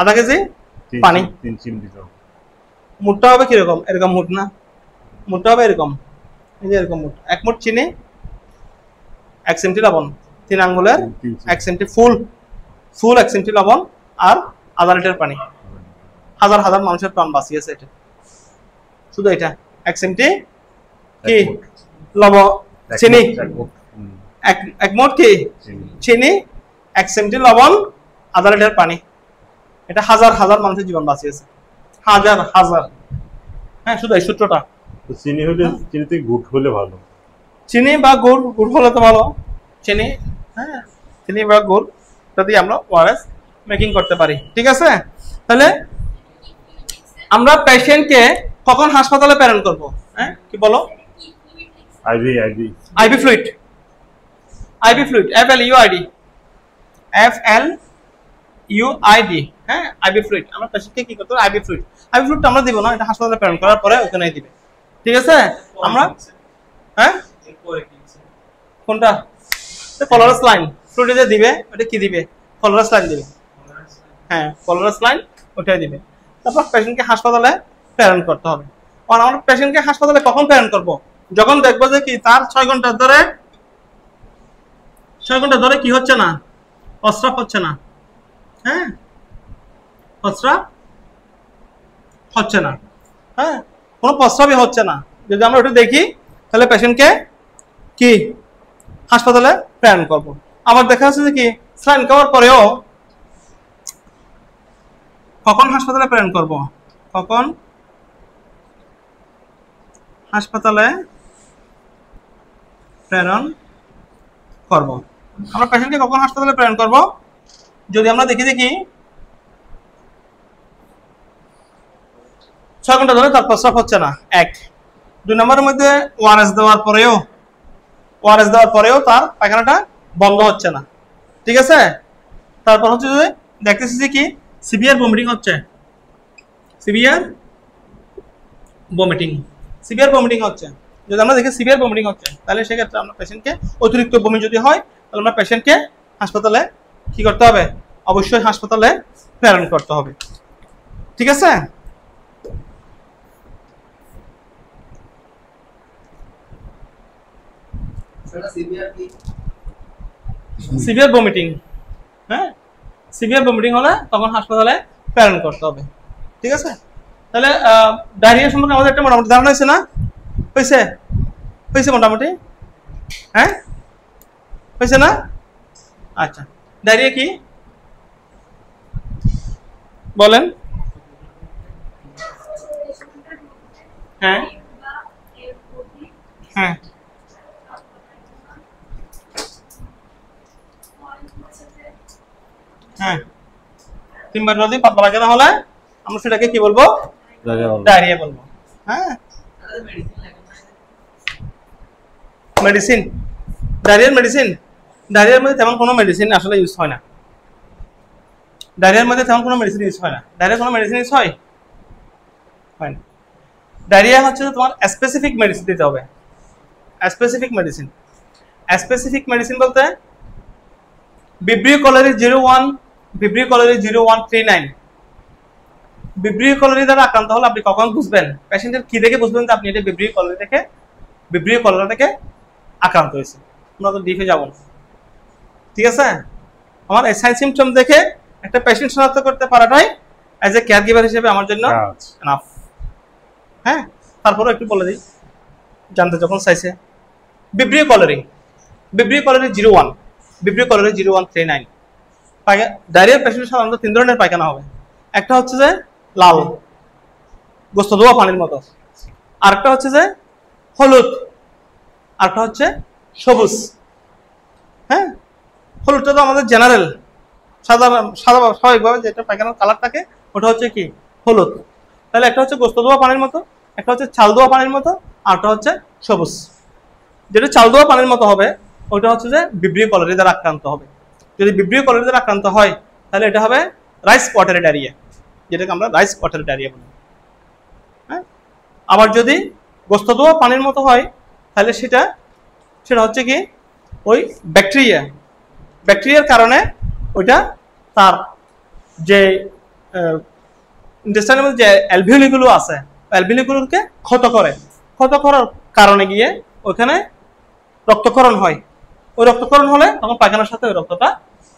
আধা কেজি পানি। মুঠটা হবে কিরকম? এরকম মুঠ না, মুঠটা হবে এরকম, এই যে এরকম মুঠ। এক মুঠ চিনি, 1 চিমটি লবণ, 3 আঙ্গুলের 1 চিমটি ফুল 1 চিমটি লবণ, আর আধা লিটার পানি। হাজার হাজার মানুষের প্রাণ বাঁচিয়েছে এটা, শুধু এটা 1 চিমটি কি লবণ, চিনি, এক মুঠ কি চিনি, 1 চিমটি লবণ, আধা লিটার পানি। এটা হাজার হাজার মানুষের জীবন বাঁচিয়েছে, হাজার হাজার। হ্যাঁ, শুধু এই সূত্রটা। চিনি হলে, চিনিতে গুড় হলে ভালো, চিনি বা গুড়, গুড় হলে তো ভালো। চিনি, হ্যাঁ, চিনি বা গুড় যদি আমরা ওআরএস মেকিং করতে পারি, ঠিক আছে। তাহলে আমরা পেশেন্টকে কখন হাসপাতালে প্রেরণ করব? হ্যাঁ, কি বলো? আইভি ফ্লুইড, FLUID, হ্যাঁ, আইভি ফ্লুইড। আমরা পেশেন্টকে কি করতে হবে? আইভি ফ্লুইডটা আমরা দিব না, এটা হাসপাতালে প্রেরণ করার পরে ওখানেই দিবে, ঠিক আছে। আমরা হ্যাঁ কোনটা কলারাস লাইন ফ্লুইডে যে দিবে, ওটা কি দিবে? কলারাস লাইন দিবে, হ্যাঁ, কলারাস লাইন ওটাই দিবে। তারপর পেশেন্টকে হাসপাতালে প্রেরণ করতে হবে। আর আমরা পেশেন্টকে হাসপাতালে কখন প্রেরণ করব? যখন দেখবো যে কি তার 6 ঘন্টা ধরে কি হচ্ছে না, প্রস্রাব হচ্ছে না, হ্যাঁ, প্রস্রাব হচ্ছে না, হ্যাঁ, কোনো প্রস্রাবই হচ্ছে না। যদি আমরা ওটা দেখি, তাহলে পেশেন্টকে কি হাসপাতালে প্রেরণ করব। আবার দেখা যাচ্ছে যে কি স্যালাইন খাওয়ার পরেও কখন হাসপাতালে প্রেরণ করব? কখন হাসপাতালে প্রেরণ করব? আমরা পেশেন্টকে কখন হাসপাতালে প্রেরণ করব? যদি আমরা দেখি যে কি 6 ঘন্টা ধরে তার প্রস্রাব হচ্ছে না, 1। 2 নম্বরের মধ্যে ওআরএস দেওয়ার পরেও তার পায়খানাটা বন্ধ হচ্ছে না, ঠিক আছে। তারপর হচ্ছে যে দেখতেছি যে কি সিভিয়ার ভমিটিং হচ্ছে, সিভিয়ার ভমিটিং হচ্ছে। যদি আমরা দেখি সিভিয়ার ভমিটিং হচ্ছে, তাহলে সেক্ষেত্রে আমরা পেশেন্টকে, অতিরিক্ত বমি যদি হয়, তাহলে আমরা পেশেন্টকে হাসপাতালে কি করতে হবে? অবশ্যই হাসপাতালে প্রেরণ করতে হবে, ঠিক আছে। সিভিয়ার ভমিটিং, হ্যাঁ, সিভিয়ার ভমিটিং হলে তখন হাসপাতালে প্রেরণ করতে হবে, ঠিক আছে। তাহলে ডায়রিয়া সম্পর্কে আমাদের একটা মোটামুটি ধারণা হয়েছে না? হয়েছে মোটামুটি, হ্যাঁ, হয়েছে না? আচ্ছা, ডায়রিয়া কি বলেন? হ্যাঁ হ্যাঁ, হ্যাঁ, 3 বার যদি পাতলা পায়খানা হলে আমরা সেটাকে কি বলবো? ডায়রিয়া বলবো। হ্যাঁ, মেডিসিন, ডায়রিয়ার মধ্যে তেমন কোনো মেডিসিন আসলে ইউজ হয় না। ডায়রিয়ার কোনো মেডিসিন ইউজ হয় না। ডায়রিয়া হচ্ছে তোমার স্পেসিফিক মেডিসিন দিতে হবে। স্পেসিফিক মেডিসিন বলতে ভিব্রিও কলেরি 0139, ভিব্রিও কলেরি দ্বারা আক্রান্ত হলে আপনি কখন বুঝবেন? পেশেন্টের কি দেখে বুঝবেন যে আপনি এটা ভিব্রিও কলেরা থেকে আক্রান্ত হয়েছে? আমরা তো ডিপে যাব না, ঠিক আছে। আমার এই সাইন সিমটম দেখে একটা পেশেন্ট শনাক্ত করতে পারাটাই অ্যাজ এ কেয়ার গিভার হিসেবে আমার জন্য এনাফ। হ্যাঁ, তারপরে একটু বলে দিই জানতে যখন চাইছে। বিব্রিও কলারিং 01, বিব্রিও কলারিং 0139। ডায়রিয়ার পেশেন্টের সাধারণত 3 ধরনের পায়খানা হবে। একটা হচ্ছে যে লাল গোস্ত ধোয়া পানির মতো, আরেকটা হচ্ছে যে হলুদ, আরেকটা হচ্ছে সবুজ। হ্যাঁ, হলুদটা তো আমাদের জেনারেল সাদা স্বাভাবিকভাবে যেটা পায়খানার কালার থাকে ওটা হচ্ছে কি হলুদ। তাহলে একটা হচ্ছে গোস্ত ধোয়া পানির মতো, একটা হচ্ছে চাল ধোয়া পানির মতো, আরটা হচ্ছে সবুজ। যেটা চাল ধোয়া পানির মতো হবে ওটা হচ্ছে যে বিব্রিও কলারি দ্বারা আক্রান্ত হবে। যদি বিব্রিও কলারি দ্বারা আক্রান্ত হয় তাহলে এটা হবে রাইস ওয়াটারি ডায়রিয়া, যেটাকে আমরা রাইস ওয়াটারি ডায়রিয়া বলি। হ্যাঁ, আবার যদি গোস্ত ধোয়া পানির মতো হয় তাহলে সেটা হচ্ছে কি ওই ব্যাকটেরিয়ার কারণে ওইটা তার যে ইন্টেস্টাইনের মধ্যে যে অ্যালভিওলিগুলো আছে অ্যালভিওলিগুলোকে ক্ষত করার কারণে গিয়ে ওখানে রক্তক্ষরণ হয়। ওই রক্তক্ষরণ হলে তখন পায়খানার সাথে ওই রক্তটা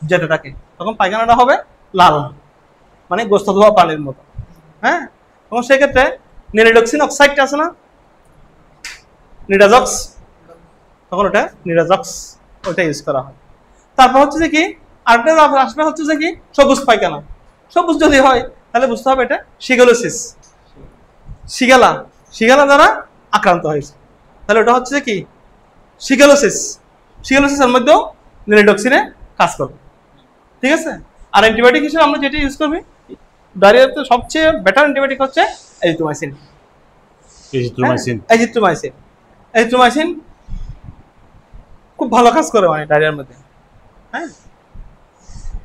যেতে থাকে, তখন পায়খানাটা হবে লাল, মানে গোস্ত ধোয়া পানির মতো। হ্যাঁ, তখন সেক্ষেত্রে নিরাডক্সিন অক্সাইডটা আছে না, নিডাজক্স, তখন ওটা নিডাজক্স ওটা ইউজ করা হয়। তারপর হচ্ছে যে কি আরেকটা আসবে হচ্ছে যে কি সবুজ পায়খানা। সবুজ যদি হয় তাহলে বুঝতে হবে এটা শিগালোসিস, শিগালা দ্বারা আক্রান্ত হয়েছে, তাহলে ওটা হচ্ছে যে কি শিগালোসিসের মধ্যেও নিরাডক্সিনে কাজ করবে। ঠিক আছে, আর অ্যান্টিবায়োটিক হিসেবে আমরা যেটা ইউজ করবি ডায়রিয়াতে সবচেয়ে বেটার অ্যান্টিবায়োটিক হচ্ছে এজিথ্রোমাইসিন খুব ভালো কাজ করে মানে ডায়রিয়ার মধ্যে। হ্যাঁ,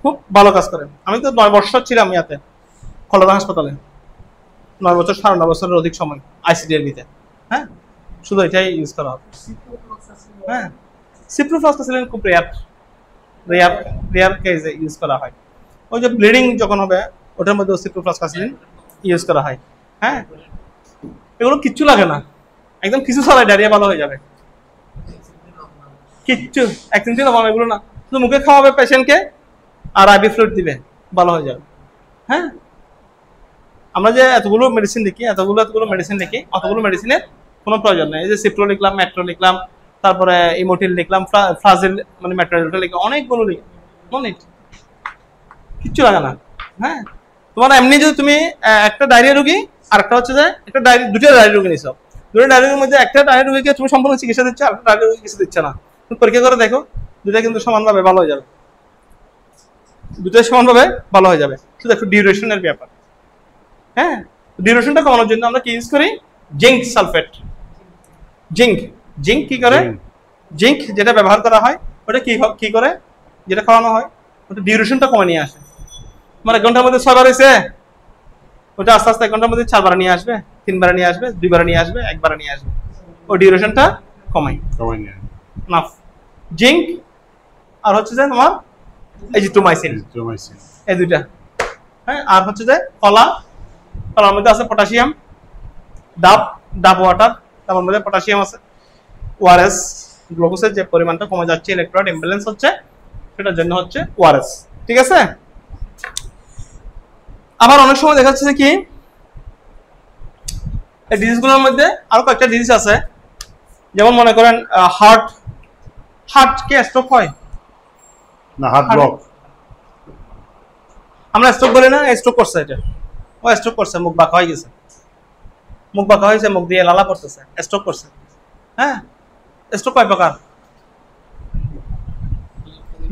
খুব ভালো কাজ করে। আমি তো 9 বছর ছিলাম ইয়াতে কলকাতা হাসপাতালে, 9 বছর 9.5 বছরের অধিক সময় আইসিডিআর নিতে। হ্যাঁ, শুধু এটাই ইউজ করা হবে। হ্যাঁ, সিপ্রোফ্লক্সাসিলিন খুব রেয়ার কেসে ইউজ করা হয়। ওই যে ব্লিডিং যখন হবে ওটার মধ্যে সিপ্রোফ্লক্সাসিলিন ইউজ করা হয়। হ্যাঁ, এগুলো কিচ্ছু লাগে না, একদম কিছু ছাড়াই ডায়রিয়া ভালো হয়ে যাবে। কিচ্ছু একদিন দিন হবে এগুলো না, শুধু মুখে খাওয়াবে পেশেন্টকে আর আইভি ফ্লুইড দিবে, ভালো হয়ে যাবে। হ্যাঁ, আমরা যে এতগুলো মেডিসিন দেখি অতগুলো মেডিসিনের কোনো প্রয়োজন নেই। এই যে সিপ্রো লিখলাম, মেট্রো লিখলাম, তারপরে ইমোটিল লিখলাম, ফ্লাজিল মানে মেট্রোজেলটা লিখলাম, অনেকগুলো কিচ্ছু লাগে না। হ্যাঁ, তোমার এমনি যদি তুমি একটা ডায়রিয়া রোগী আর একটা হচ্ছে যে দুটো ডায়রিয়া রোগী নিছো, দুটো ডায়রিয়ার মধ্যে একটা ডায়রিয়া রোগীকে তুমি সম্পূর্ণ চিকিৎসা দিচ্ছ, আর একটা ডায়রিয়া রোগী চিকিৎসা দিচ্ছ না, তুমি পরীক্ষা করে দেখো দুটা কিন্তু সমানভাবে ভালো হয়ে যাবে, শুধু একটু ডিউরেশনের ব্যাপার। হ্যাঁ, ডিউরেশনটা কমানোর জন্য আমরা কি ইউজ করি, জিঙ্ক সালফেট। জিঙ্ক কি করে, জিঙ্ক যেটা ব্যবহার করা হয় ওটা কি করে, যেটা খাওয়ানো হয় ওটা ডিউরেশনটা কমে নিয়ে আসে। মানে 1 ঘন্টার মধ্যে 6 বার হয়েছে, ওটা আস্তে আস্তে 1 ঘন্টার মধ্যে 4 বার নিয়ে আসবে, 3 বার নিয়ে আসবে, 2 বার নিয়ে আসবে, 1 বার নিয়ে আসবে, ও ডিউরেশনটা কমাই নাফ। জিঙ্ক আর হচ্ছে যে তোমার এজিথ্রোমাইসিন, এই দুইটা। হ্যাঁ, আর হচ্ছে যে কলার মধ্যে আছে পটাশিয়াম, ডাব ওয়াটার, তার মধ্যে পটাশিয়াম আছে, ওআরএস, গ্লুকোজের যে পরিমাণটা কমে যাচ্ছে, ইলেকট্রোলাইট ইমব্যালেন্স হচ্ছে, সেটার জন্য হচ্ছে ওআরএস। ঠিক আছে, আবার অনেক সময় দেখা যাচ্ছে কি এই ডিজিজগুলোর মধ্যে আরো কয়েকটা ডিজিজ আছে, যেমন মনে করেন হার্ট কি স্ট্রোক হয় না, হার্ট ব্লক, আমরা স্ট্রোক বলি না, স্ট্রোক করছে, এটা ও স্ট্রোক করছে, মুখ বাঁকা হয়ে গেছে, মুখ দিয়ে লালা পড়তেছে, স্ট্রোক করছে। হ্যাঁ, স্ট্রোক কয় প্রকার,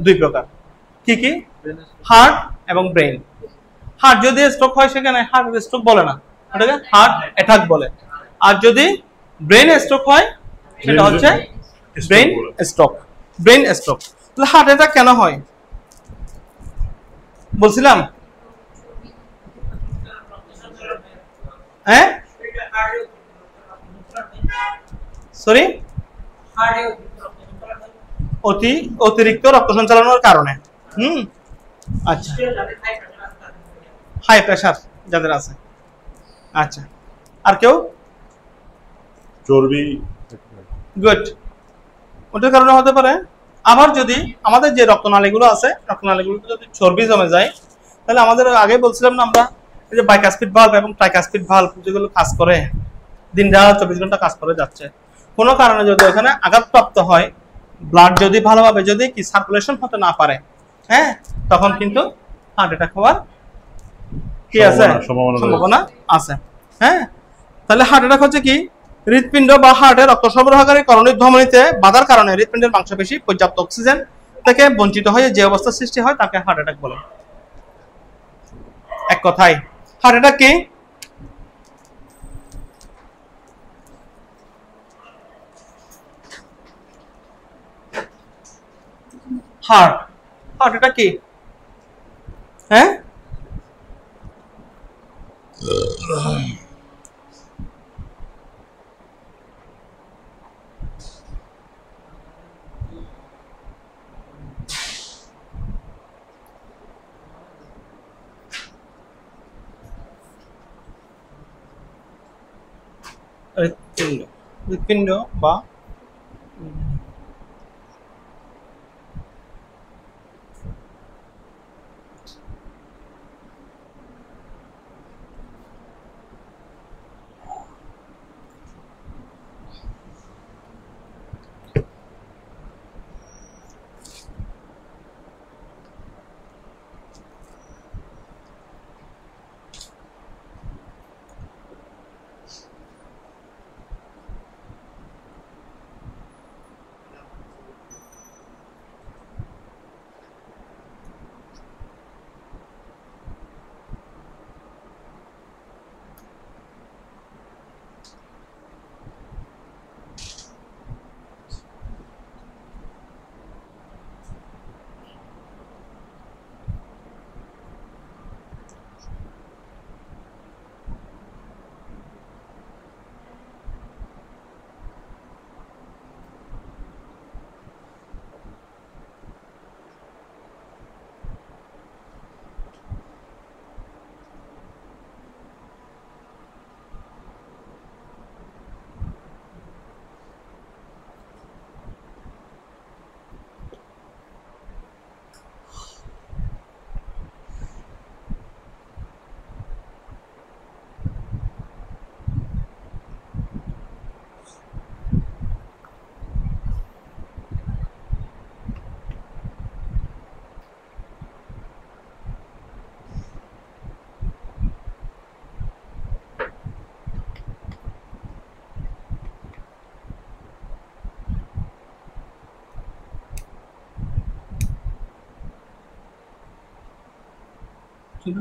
2 প্রকার। কি কি, হার্ট এবং ব্রেন। হার্ট যদি স্ট্রোক হয় সেখানে হার্ট স্ট্রোক বলে না, ওটাকে হার্ট অ্যাটাক বলে। আর যদি ব্রেন স্ট্রোক হয় সেটা হচ্ছে ব্রেন স্ট্রোক। তাহলে হার্ট অ্যাটাক কেন হয় বলছিলাম, হ্যাঁ সরি, অতিরিক্ত রক্ত সঞ্চালনের কারণে। আচ্ছা, হাই প্রেসার যাদের আছে। আচ্ছা, আর কেউ, চর্বি, গুড, ওটার কারণে হতে পারে। আবার যদি আমাদের যে রক্তনালীগুলো আছে, রক্তনালীগুলোতে যদি চর্বি জমে যায়, তাহলে আমাদের আগে বলছিলাম না আমরা এই যে বাইকাসপিড ভালভ এবং ট্রাইকাসপিড ভালভ যেগুলো কাজ করে দিন রাত 24 ঘন্টা কাজ করে যাচ্ছে, কোনো কারণে যদি ওখানে আঘাতপ্রাপ্ত হয়, ব্লাড যদি ভালোভাবে যদি কি সার্কুলেশন হতে না পারে, হ্যাঁ, তখন কিন্তু হার্ট অ্যাটাক হওয়ার কি আছে সম্ভাবনা আছে। হ্যাঁ, তাহলে হার্ট অ্যাটাক হচ্ছে কি হৃৎপিণ্ড বা হার্টের রক্ত সরবরাহকারী করণিক ধমনীতে বাধার কারণে হৃৎপিণ্ডের মাংসপেশি পর্যাপ্ত অক্সিজেন থেকে বঞ্চিত হয়ে যে অবস্থা সৃষ্টি হয় তাকে হার্ট অ্যাটাক বলে। এক কথায় হার্ট অ্যাটাক কি? হার্ট অ্যাটাক কি? হ্যাঁ, হৃৎপিণ্ড বা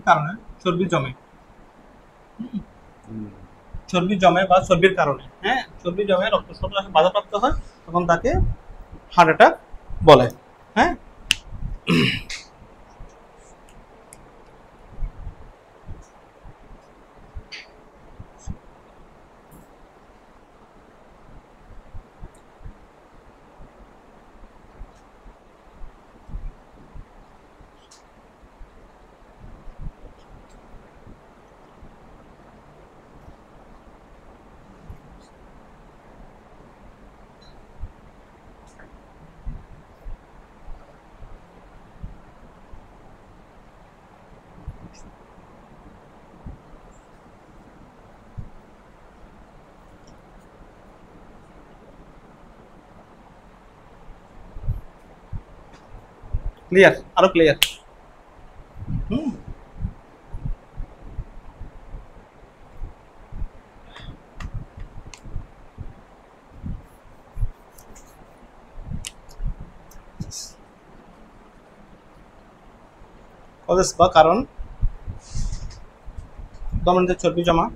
কারণে চর্বি জমে, চর্বি জমে বা চর্বির কারণে, হ্যাঁ, চর্বি জমে রক্ত সরবরাহে বাধাপ্রাপ্ত হয়, তখন তাকে হার্ট অ্যাটাক বলে। হ্যাঁ, ক্লিয়ার, আরো ক্লিয়ার। কজেস বা কারণ ধমনীতে চর্বি জমা,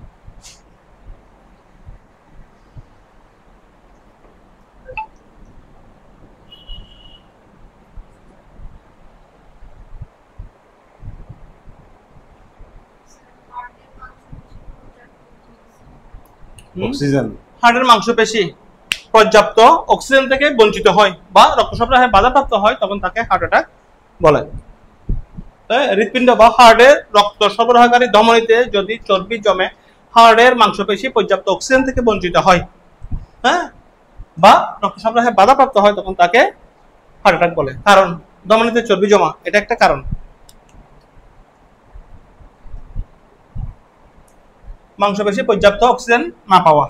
অক্সিজেন, হার্টের মাংসপেশি পর্যাপ্ত অক্সিজেন থেকে বঞ্চিত হয় বা রক্ত সরবরাহে বাধাপ্রাপ্ত হয়, তখন তাকে হার্ট অ্যাটাক বলে। হৃৎপিণ্ড বা হার্টের রক্ত সরবরাহকারী ধমনীতে যদি চর্বি জমে, হার্টের মাংসপেশি পর্যাপ্ত অক্সিজেন থেকে বঞ্চিত হয়, হ্যাঁ, বা রক্ত সরবরাহে বাধাপ্রাপ্ত হয়, তখন তাকে হার্ট অ্যাটাক বলে। কারণ ধমনীতে চর্বি জমা, এটা একটা কারণ। মাংসপেশি পর্যাপ্ত অক্সিজেন না পাওয়া।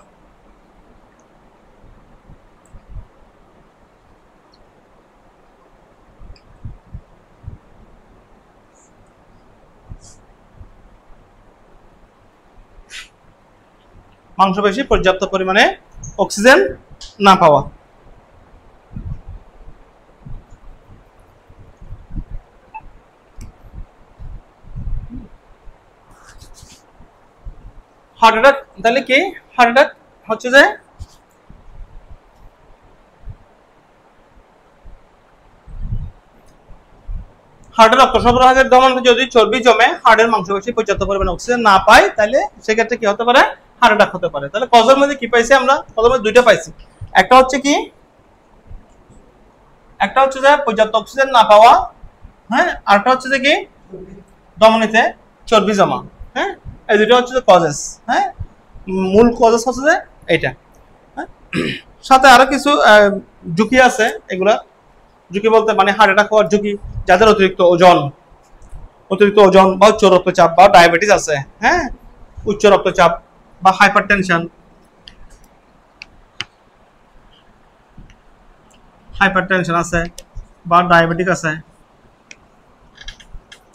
মাংসপেশি পর্যাপ্ত পরিমাণে অক্সিজেন না পাওয়া। হার্ট অ্যাটাক তাহলে কি? হার্ট অ্যাটাক হচ্ছে যে হার্টের রক্ত সরবরাহের দমনে যদি চর্বি জমে হার্টের মাংসপেশি পর্যাপ্ত পরিমাণে অক্সিজেন না পায় তাহলে সেক্ষেত্রে কি হতে পারে? হার্ট অ্যাটাক হতে পারে। তাহলে কজের মধ্যে কি পাইছি আমরা? প্রথমে দুইটা পাইছি। একটা হচ্ছে কি? একটা হচ্ছে যে পর্যাপ্ত অক্সিজেন না পাওয়া, হ্যাঁ, আরেকটা হচ্ছে যে কি? ধমনীতে চর্বি জমা। হ্যাঁ, এই দুটো হচ্ছে যে কজেস। হ্যাঁ, মূল কজেস হচ্ছে যে এইটা। হ্যাঁ, সাথে আরো কিছু ঝুঁকি আছে। এগুলা ঝুঁকি বলতে মানে হার্ট অ্যাটাক হওয়ার ঝুঁকি যাদের অতিরিক্ত ওজন বা উচ্চ রক্তচাপ বা ডায়াবেটিস আছে, হ্যাঁ, উচ্চ রক্তচাপ বা হাইপারটেনশন আছে বা ডায়াবেটিক আছে,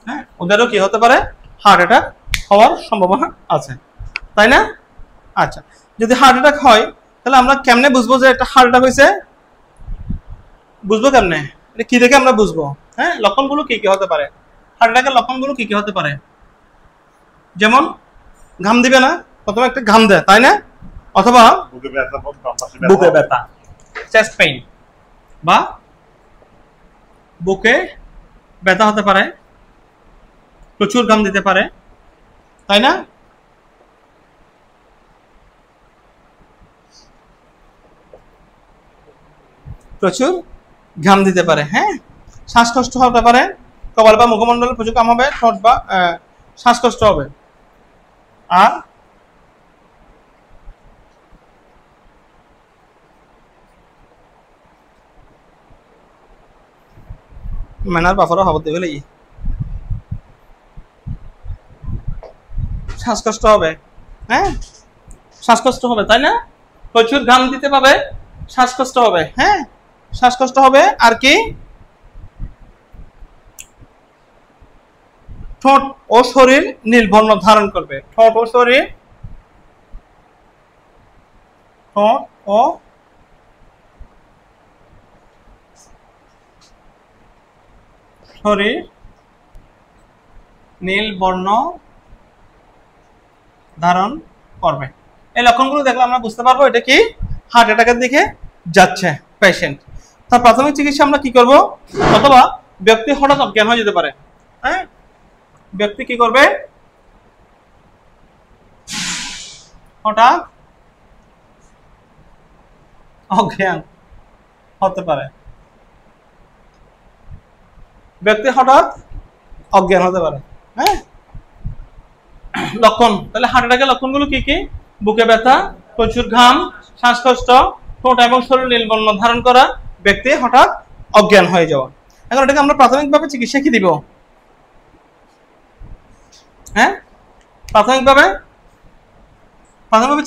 হ্যাঁ, ওদেরও কি হতে পারে? হার্ট অ্যাটাক হওয়ার সম্ভাবনা আছে, তাই না? আচ্ছা, যদি হার্ট অ্যাটাক হয় তাহলে আমরা কেমনে বুঝবো যে এটা হার্ট অ্যাটাক হয়েছে? বুঝবো কেমনে? এটা কি দেখে আমরা বুঝবো? হ্যাঁ, লক্ষণগুলো কি কি হতে পারে? হার্ট অ্যাটাকের লক্ষণগুলো কি কি হতে পারে? যেমন ঘাম দিবে না, প্রথমে একটা ঘাম দেয়, তাই না? অথবা বুকে ব্যথা, চেস্ট পেইন বা বুকে ব্যথা হতে পারে, প্রচুর ঘাম দিতে পারে, তাই না? প্রচুর ঘাম দিতে পারে, হ্যাঁ, শ্বাসকষ্ট হতে পারে, কপাল বা মুখমণ্ডলে প্রচুর ঘাম হবে, ঠোঁট বা শ্বাসকষ্ট হবে। আর মেনার বাফারও হবতে গেলে শ্বাসকষ্ট হবে, হ্যাঁ, শ্বাসকষ্ট হবে, তাই না? প্রচুর ঘাম দিতে পাবে, শ্বাসকষ্ট হবে, হ্যাঁ, শ্বাসকষ্ট হবে। আর কি? ঠোঁট ও শরীর নীল বর্ণ ধারণ করবে। ঠোঁট ও শরীর নীল বর্ণ ধারণ করবে। এই লক্ষণগুলো দেখলে আমরা বুঝতে পারবো এটা কি? হার্ট অ্যাটাকের দিকে যাচ্ছে পেশেন্ট। তার প্রাথমিক চিকিৎসা আমরা কি করব? অথবা ব্যক্তি হঠাৎ অজ্ঞান হয়ে যেতে পারে, হ্যাঁ, ব্যক্তি কি করবে? হঠাৎ অজ্ঞান হতে পারে, ব্যক্তি হঠাৎ অজ্ঞান হতে পারে, হ্যাঁ। লক্ষণ তাহলে হার্ট অ্যাটাকের লক্ষণগুলো কি কি? বুকে ব্যথা, প্রচুর ঘাম, শ্বাসকষ্ট, ঠোঁট এবং শরীর নীল বর্ণ ধারণ করা, ব্যক্তি হঠাৎ অজ্ঞান হয়ে যাওয়া। এখন এটাকে আমরা প্রাথমিকভাবে চিকিৎসা কি দিব? হ্যাঁ, প্রাথমিকভাবে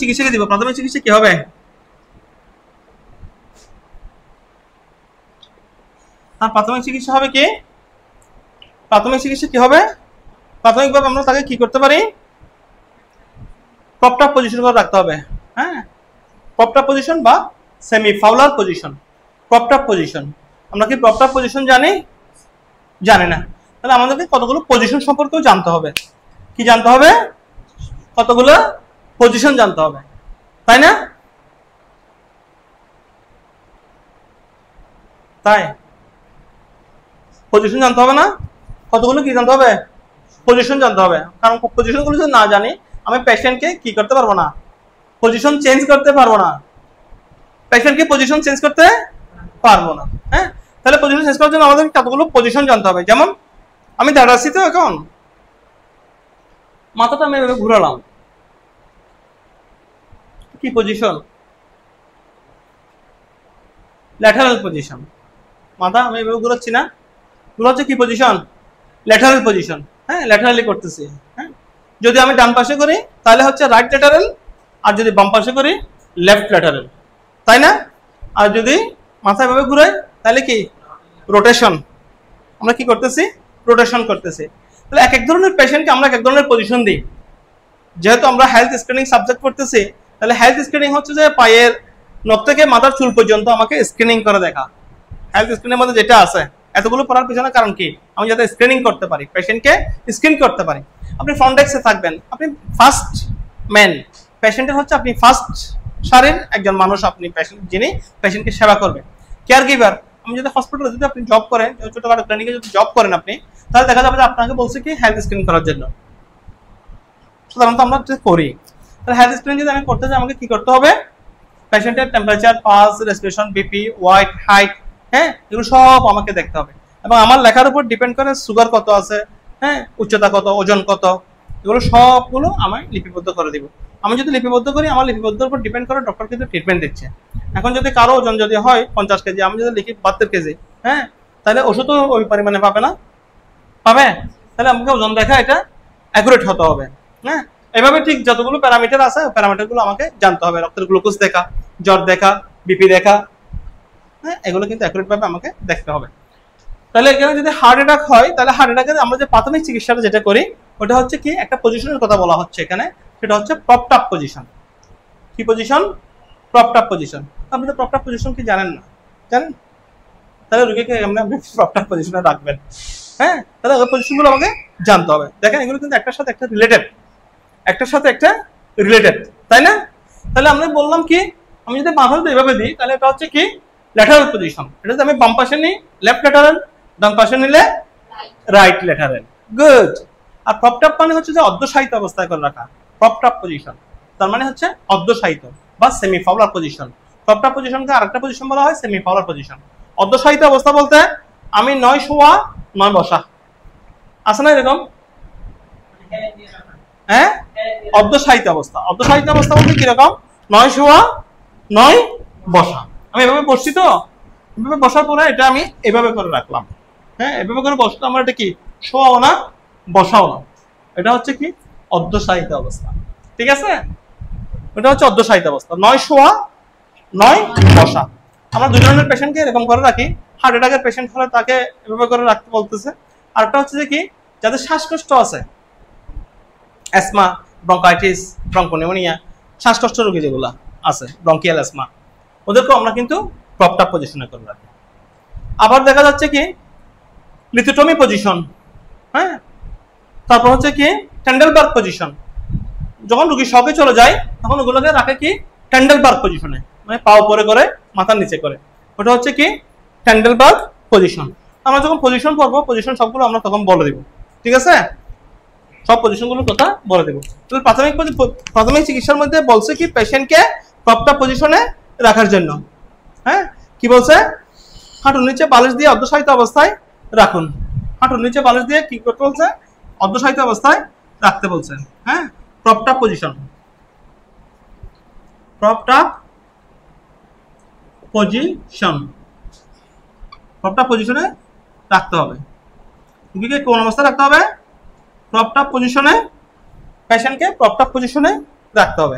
চিকিৎসা কি দিব? প্রাথমিক চিকিৎসা কি হবে? প্রাথমিক চিকিৎসা হবে কি? প্রাথমিক চিকিৎসা কি হবে? প্রাথমিকভাবে আমরা তাকে কি করতে পারি? প্রপটাপ পজিশন করে রাখতে হবে, হ্যাঁ, প্রপটাপ পজিশন বা সেমি ফাউলার পজিশন। প্রপটাপ পজিশন, আমরা কি প্রপটাপ পজিশন জানি? জানি না। তাহলে আমাদেরকে কতগুলো পজিশন সম্পর্কেও জানতে হবে। কি জানতে হবে? কতগুলো পজিশন জানতে হবে, তাই না? তাই পজিশন জানতে হবে না? কতগুলো কি জানতে হবে? পজিশন জানতে হবে। কারণ পজিশনগুলো যদি না জানি আমি পেশেন্টকে কি করতে পারবো না? পজিশন চেঞ্জ করতে পারবো না। পেশেন্টকে পজিশন চেঞ্জ করতে পারবো না, হ্যাঁ। তাহলে পজিশন চেঞ্জ করার জন্য আমাদের কতগুলো পজিশন জানতে হবে। যেমন আমি দাঁড়াচ্ছি তো, এখন মাথাটা আমি এভাবে ঘুরালাম, কি পজিশন? Lateral position. মাথা আমি এভাবে ঘুরাচ্ছি না, ঘুরাচ্ছে কি পজিশন? ল্যাটারাল পজিশন, হ্যাঁ, ল্যাটারালি করতেছি, হ্যাঁ। যদি আমি ডান পাশে করি তাহলে হচ্ছে রাইট ল্যাটারাল, আর যদি বাম পাশে করি লেফট ল্যাটারাল, তাই না? আর যদি মাথা এভাবে ঘুরাই তাহলে কি রোটেশন। আমরা কি করতেছি? রোটেশন করতেছি। তাহলে এক এক ধরনের পেশেন্টকে আমরা এক এক ধরনের পজিশন দিই। যেহেতু আমরা হেলথ স্ক্রিনিং সাবজেক্ট করতেছি, তাহলে হেলথ স্ক্রিনিং হচ্ছে যে পায়ের নখ থেকে মাথার চুল পর্যন্ত আমাকে স্ক্রিনিং করে দেখা। হেলথ স্ক্রিনের মধ্যে যেটা আছে, এতগুলো পড়ার পিছনে কারণ কি? আমি যাতে স্ক্রিনিং করতে পারি, পেশেন্টকে স্ক্রিন করতে পারি। আপনি ফ্রন্ট ডেস্কে থাকবেন, আপনি ফার্স্ট ম্যান, পেশেন্টের হচ্ছে আপনি ফার্স্ট সারির একজন মানুষ, আপনি পেশেন্ট যিনি পেশেন্টকে সেবা করবেন, কেয়ার গিভার। আমি যদি হসপিটালে যদি আপনি জব করেন, ছোটখাটো ক্লিনিকে যদি জব করেন আপনি, তাহলে দেখা যাবে যে আপনাকে বলছে কি হেলথ স্ক্রিনিং করার জন্য। সাধারণত আমরা করি। তাহলে হেলথ স্ক্রিনিং যদি আমি করতে চাই আমাকে কি করতে হবে? পেশেন্টের temperature, pulse, respiration, BP, weight, height, হ্যাঁ, এগুলো সব আমাকে দেখতে হবে। এবং আমার লেখার উপর ডিপেন্ড করে সুগার কত আছে, হ্যাঁ, উচ্চতা কত, ওজন কত, এগুলো সবগুলো আমি লিপিবদ্ধ করে দিব। আমি যদি লিপিবদ্ধ করি, আমার লিপিবদ্ধের উপর ডিপেন্ড করে ডক্টর কিন্তু ট্রিটমেন্ট দিচ্ছে। এখন যদি কারো ওজন যদি হয় 50 কেজি, আমি যদি লিখি 72 কেজি, হ্যাঁ, তাহলে ওষুধও ওই পরিমাণে পাবে না? পাবে। তাহলে আমাকে ওজন দেখা এটা অ্যাকুরেট হতে হবে। হ্যাঁ, এভাবে ঠিক যতগুলো প্যারামিটার আছে প্যারামিটারগুলো আমাকে জানতে হবে। রক্তের গ্লুকোজ দেখা, জ্বর দেখা, বিপি দেখা, হ্যাঁ, এগুলো কিন্তু অ্যাকুরেট ভাবে আমাকে দেখতে হবে। তাহলে এখানে যদি হার্ট অ্যাটাক হয়, তাহলে হার্ট অ্যাটাকের আমরা যে প্রাথমিক চিকিৎসাটা যেটা করি ওটা হচ্ছে কি একটা পজিশনের কথা বলা হচ্ছে এখানে, সেটা হচ্ছে প্রপড আপ পজিশন। কি পজিশন? Propped up position. আপনি তো প্রপড আপ পজিশন কি জানেন না? জানেন? তাহলে রোগীকে আপনি প্রপড আপ পজিশনে রাখবেন। হ্যাঁ, তাহলে ওই পজিশনগুলো আমাকে জানতে হবে। দেখেন এগুলো কিন্তু একটার সাথে একটা রিলেটেড, একটার সাথে একটা রিলেটেড, তাই না? তাহলে আমরা বললাম কি, আমি যদি মাথা যদি এভাবে দিই তাহলে এটা হচ্ছে কি ল্যাটারাল পজিশন। এটা যদি আমি বাম পাশে নিই লেফট ল্যাটারাল, ডান পাশে নিলে রাইট ল্যাটারাল। গুড। আর প্রপড আপ মানে হচ্ছে যে অর্ধশায়িত অবস্থায় করে রাখা, প্রপড আপ পজিশন। তার মানে হচ্ছে অর্ধশায়িত বা semi Fowler position. Propped up পজিশনকে আরেকটা পজিশন বলা হয় সেমি ফাউলার পজিশন। অর্ধশায়িত অবস্থা বলতে আমি 9 শোয়া 9 বসা, আছে না এরকম? হ্যাঁ, অর্ধশায়িত অবস্থা। অর্ধশায়িত অবস্থা বলতে কিরকম? 9 শোয়া 9 বসা। আমি এভাবে বসছি, তো এভাবে বসার পরে এটা আমি এভাবে করে রাখলাম। হ্যাঁ, এভাবে করে বসতে আমার এটা কি শোয়াও না বসাও না, এটা হচ্ছে কি অর্ধশায়িত অবস্থা। ঠিক আছে, এটা হচ্ছে অর্ধশায়িত অবস্থা। 9 শোয়া 9 বসা। আমরা দুই ধরনের পেশেন্টকে এরকম করে রাখি। হার্ট অ্যাটাকের পেশেন্ট হলে তাকে এভাবে করে রাখতে বলতেছে। আরেকটা হচ্ছে যে কি যাদের শ্বাসকষ্ট আছে, অ্যাসমা, ব্রঙ্কাইটিস, ব্রঙ্কোনিউমোনিয়া, শ্বাসকষ্ট রোগী যেগুলো আছে, ব্রঙ্কিয়াল অ্যাসমা, ওদেরকেও আমরা কিন্তু প্রপড আপ পজিশনে করে রাখি। আবার দেখা যাচ্ছে কি লিথোটমি পজিশন, হ্যাঁ, তারপর হচ্ছে কি ট্যান্ডেলবার্গ পজিশন। যখন রোগী শকে চলে যায় তখন ওগুলোকে রাখে কি ট্যান্ডেলবার্গ পজিশনে, মানে পা উপরে করে মাথার নিচে করে, ওটা হচ্ছে কি ট্যান্ডেলবার্গ পজিশন। আমরা যখন পজিশন পড়বো পজিশন সবগুলো আমরা তখন বলে দিব। ঠিক আছে, সব পজিশনগুলোর কথা বলে দেবো। তাহলে প্রাথমিক চিকিৎসার মধ্যে বলছে কি পেশেন্টকে প্রপড আপ পজিশনে রাখার জন্য। হ্যাঁ, কি বলছে? হাঁটুর নিচে বালিশ দিয়ে অর্ধশায়িত অবস্থায় রাখুন। হাঁটুর নিচে বালিশ দিয়ে কি করতে বলছে? অর্ধশায়িত অবস্থায় রাখতে বলছে। হ্যাঁ, propped up position, propped up position, propped up পজিশনে রাখতে হবে। রোগীকে কোন অবস্থায় রাখতে হবে? প্রপড আপ পজিশনে, পেশেন্টকে প্রপড আপ পজিশনে রাখতে হবে।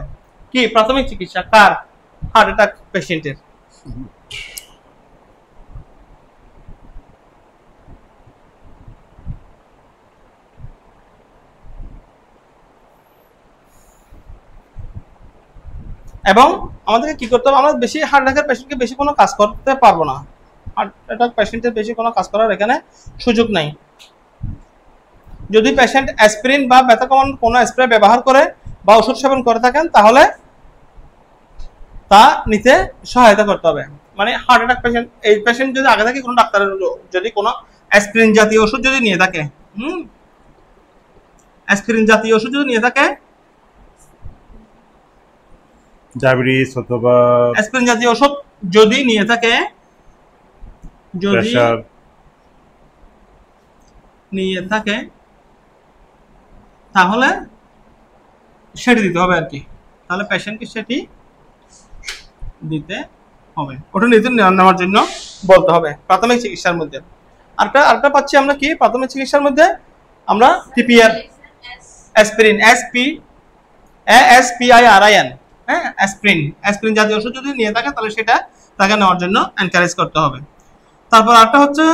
কি প্রাথমিক চিকিৎসা কার? হার্ট অ্যাটাক পেশেন্টের। এবং আমাদেরকে কি করতে হবে? আমরা বেশি হার্ট অ্যাটাকের পেশেন্টকে বেশি কোনো কাজ করতে পারবো না। হার্ট অ্যাটাক পেশেন্টের বেশি কোনো কাজ করার এখানে সুযোগ নাই। যদি পেশেন্ট অ্যাসপিরিন বা ব্যথা কমানোর কোনো স্প্রে ব্যবহার করে বা ওষুধ সেবন করে থাকেন তাহলে তা নিতে সহায়তা করতে হবে। মানে হার্ট অ্যাটাক পেশেন্ট, এই পেশেন্ট যদি আগে থেকে কোনো ডাক্তারের যদি কোনো অ্যাসপিরিন জাতীয় ওষুধ যদি নিয়ে থাকে, অ্যাসপিরিন জাতীয় ওষুধ যদি নিয়ে থাকে, ডায়াবেটিস অথবা অ্যাসপিরিন জাতীয় ওষুধ যদি নিয়ে থাকে, যদি নিয়ে থাকে তাহলে সেটি দিতে হবে আর কি। তাহলে পেশেন্টকে সেটি দিতে হবে, ওটা নিতে নেওয়ার জন্য বলতে হবে প্রাথমিক চিকিৎসার মধ্যে। আরেকটা পাচ্ছি আমরা কি প্রাথমিক চিকিৎসার মধ্যে? আমরা টিপিআর অ্যাসপিরিন, ASPIRIN, হ্যাঁ, অ্যাসপিরিন জাতীয় ওষুধ যদি নিয়ে থাকে তাহলে সেটা তাকে নেওয়ার জন্য এনকারেজ করতে হবে। তারপর আরেকটা হচ্ছে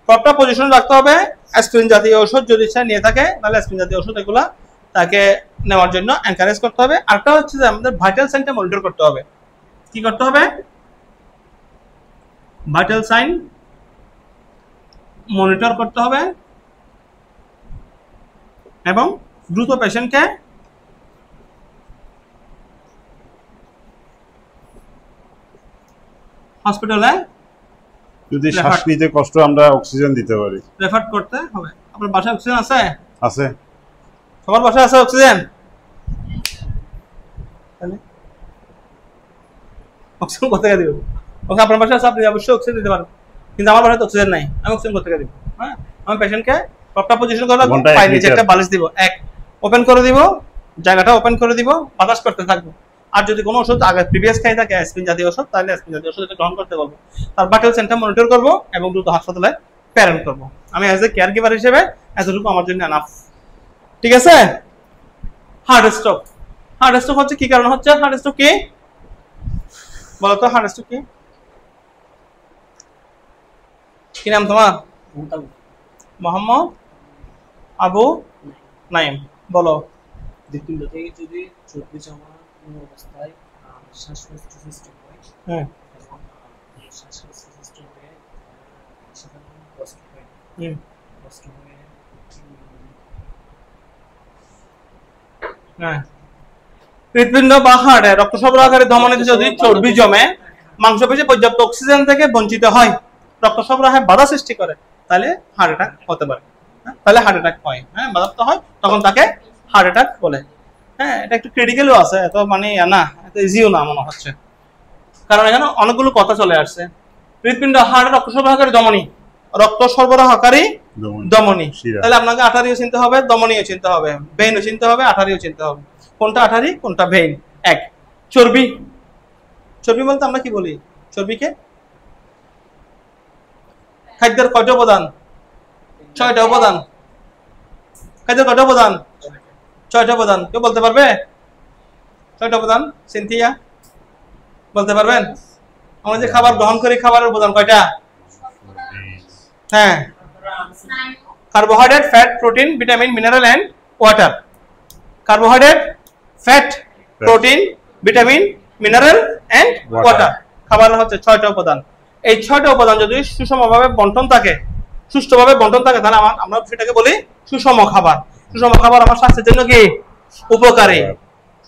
প্রপার পজিশন রাখতে হবে। অ্যাসপিরিন জাতীয় ওষুধ যদি সে নিয়ে থাকে তাহলে অ্যাসপিরিন জাতীয় ওষুধ এগুলা তাকে নেওয়ার জন্য এনকারেজ করতে হবে। আরেকটা হচ্ছে যে আমাদের ভাইটাল সাইনটা মনিটর করতে হবে। কি করতে হবে? ভাইটাল সাইন মনিটর করতে হবে এবং দ্রুত পেশেন্টকে হসপিটালে যদি শ্বাস নিতে কষ্ট আমরা অক্সিজেন দিতে পারি, রেফার করতে হবে। আপনার বাসায় অক্সিজেন আছে? আছে। সবার বাসায় আছে অক্সিজেন? অক্সিজেন কোথায় দিব? ওকে আপনার বাসায় আছে, আপনি অবশ্যই অক্সিজেন দিতে পারেন, কিন্তু আমার বাসায় তো অক্সিজেন নাই, আমি অক্সিজেন কোথায় দিব? হ্যাঁ, আমি পেশেন্টকে প্রপার পজিশন করে রাখবো, পায়ের নিচে একটা বালিশ দিব, এক ওপেন করে দিব, জায়গাটা ওপেন করে দিব, বাতাস করতে থাকবো। আর যদি কোনো ওষুধ আগে প্রিভিয়াস খাই থাকে অ্যাসপিরিন জাতীয় ওষুধ, তাহলে অ্যাসপিরিন জাতীয় ওষুধ গ্রহণ করতে বলবো। তার ভাইটাল সাইনটা মনিটর করবো এবং দ্রুত হাসপাতালে প্রেরণ করবো। আমি অ্যাজ এ কেয়ার গিভার হিসেবে এতটুকু আমার জন্য এনাফ। ঠিক আছে? Heart stroke. হার্ট স্ট্রোক হচ্ছে কি কারণ হচ্ছে? হার্ট স্ট্রোক কি বলো তো? হার্ট স্ট্রোক কি নাম তোমার? মোহাম্মদ আবু নাইম। বলো। হৃৎপিণ্ড থেকে যদি চর্বি জমা কোনো অবস্থায় শ্বাসকষ্ট সৃষ্টি হয়, হ্যাঁ, শ্বাসকষ্ট সৃষ্টি হয়ে সেখানে কষ্ট হয়, কষ্ট হয়ে হ্যাঁ, হৃৎপিণ্ড বা হার্টে রক্ত সরবরাহকারী ধমনীতে যদি চর্বি জমে মাংসপেশি পর্যাপ্ত অক্সিজেন থেকে বঞ্চিত হয়, রক্ত সরবরাহে বাধা সৃষ্টি করে, তাহলে হার্ট অ্যাটাক হতে পারে। তাহলে হার্ট অ্যাটাক হয়, হ্যাঁ, বাধাপ্ত হয়, তখন তাকে হার্ট অ্যাটাক বলে। হ্যাঁ, এটা একটু ক্রিটিক্যালও আছে, এত মানে না, এত ইজিও না মনে হচ্ছে, কারণ এখানে অনেকগুলো কথা চলে আসছে। হৃৎপিণ্ড, হার্ট, রক্ত সরবরাহকারী ধমনী, রক্ত সরবরাহকারী ধমনী, তাহলে আপনাকে আঠারিও চিনতে হবে, ধমনীও চিনতে হবে, ভেইনও চিনতে হবে, আঠারিও চিনতে হবে। কোনটা আঠারি কোনটা ভেইন? এক। চর্বি, চর্বি বলতে আমরা কি বলি? চর্বিকে খাদ্যের কয়টা উপাদান? 6টা উপাদান। খাদ্যের কয়টা উপাদান? 6টা উপাদান। কেউ বলতে পারবে 6টা উপাদান? সিনথিয়া বলতে পারবেন? আমরা যে খাবার গ্রহণ করি, খাবারের উপাদান কয়টা? হ্যাঁ, carbohydrate, fat, protein, vitamin, mineral and water. Carbohydrate, fat, protein, vitamin, mineral and water. খাবারের হচ্ছে 6টা উপাদান। এই 6টা উপাদান যদি সুষমভাবে বন্টন থাকে, সুষ্ঠুভাবে বন্টন থাকে, তাহলে আমরা সেটাকে বলি সুষম খাবার। সুষম খাবার আমার স্বাস্থ্যের জন্য কি উপকারী?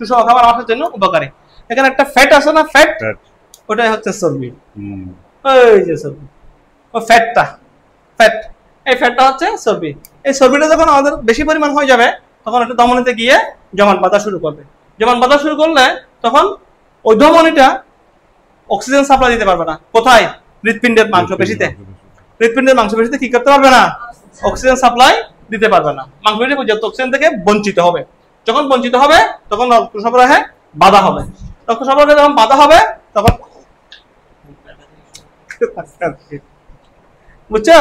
সুষম খাবার আমার স্বাস্থ্যের জন্য উপকারী। এখানে একটা ফ্যাট আছে না, ফ্যাট, ওটাই হচ্ছে চর্বি। ওই যে চর্বি, ও ফ্যাটটা, ফ্যাট, এই ফ্যাটটা হচ্ছে চর্বি। এই চর্বিটা যখন আমাদের বেশি পরিমাণ হয়ে যাবে, তখন একটা ধমনীতে গিয়ে জমাট বাঁধা শুরু করবে। জমাট বাঁধা শুরু করলে তখন ওই ধমনীটা অক্সিজেন সাপ্লাই দিতে পারবে না। কোথায়? হৃৎপিণ্ডের মাংসপেশিতে। হৃৎপিণ্ডের মাংসপেশিতে কি করতে পারবে না? অক্সিজেন সাপ্লাই দিতে পারবে না। মাংসপেশি পর্যাপ্ত অক্সিজেন থেকে বঞ্চিত হবে। যখন বঞ্চিত হবে তখন রক্ত সরবরাহে বাধা হবে। রক্ত সরবরাহে যখন বাধা হবে তখন, বুঝছো?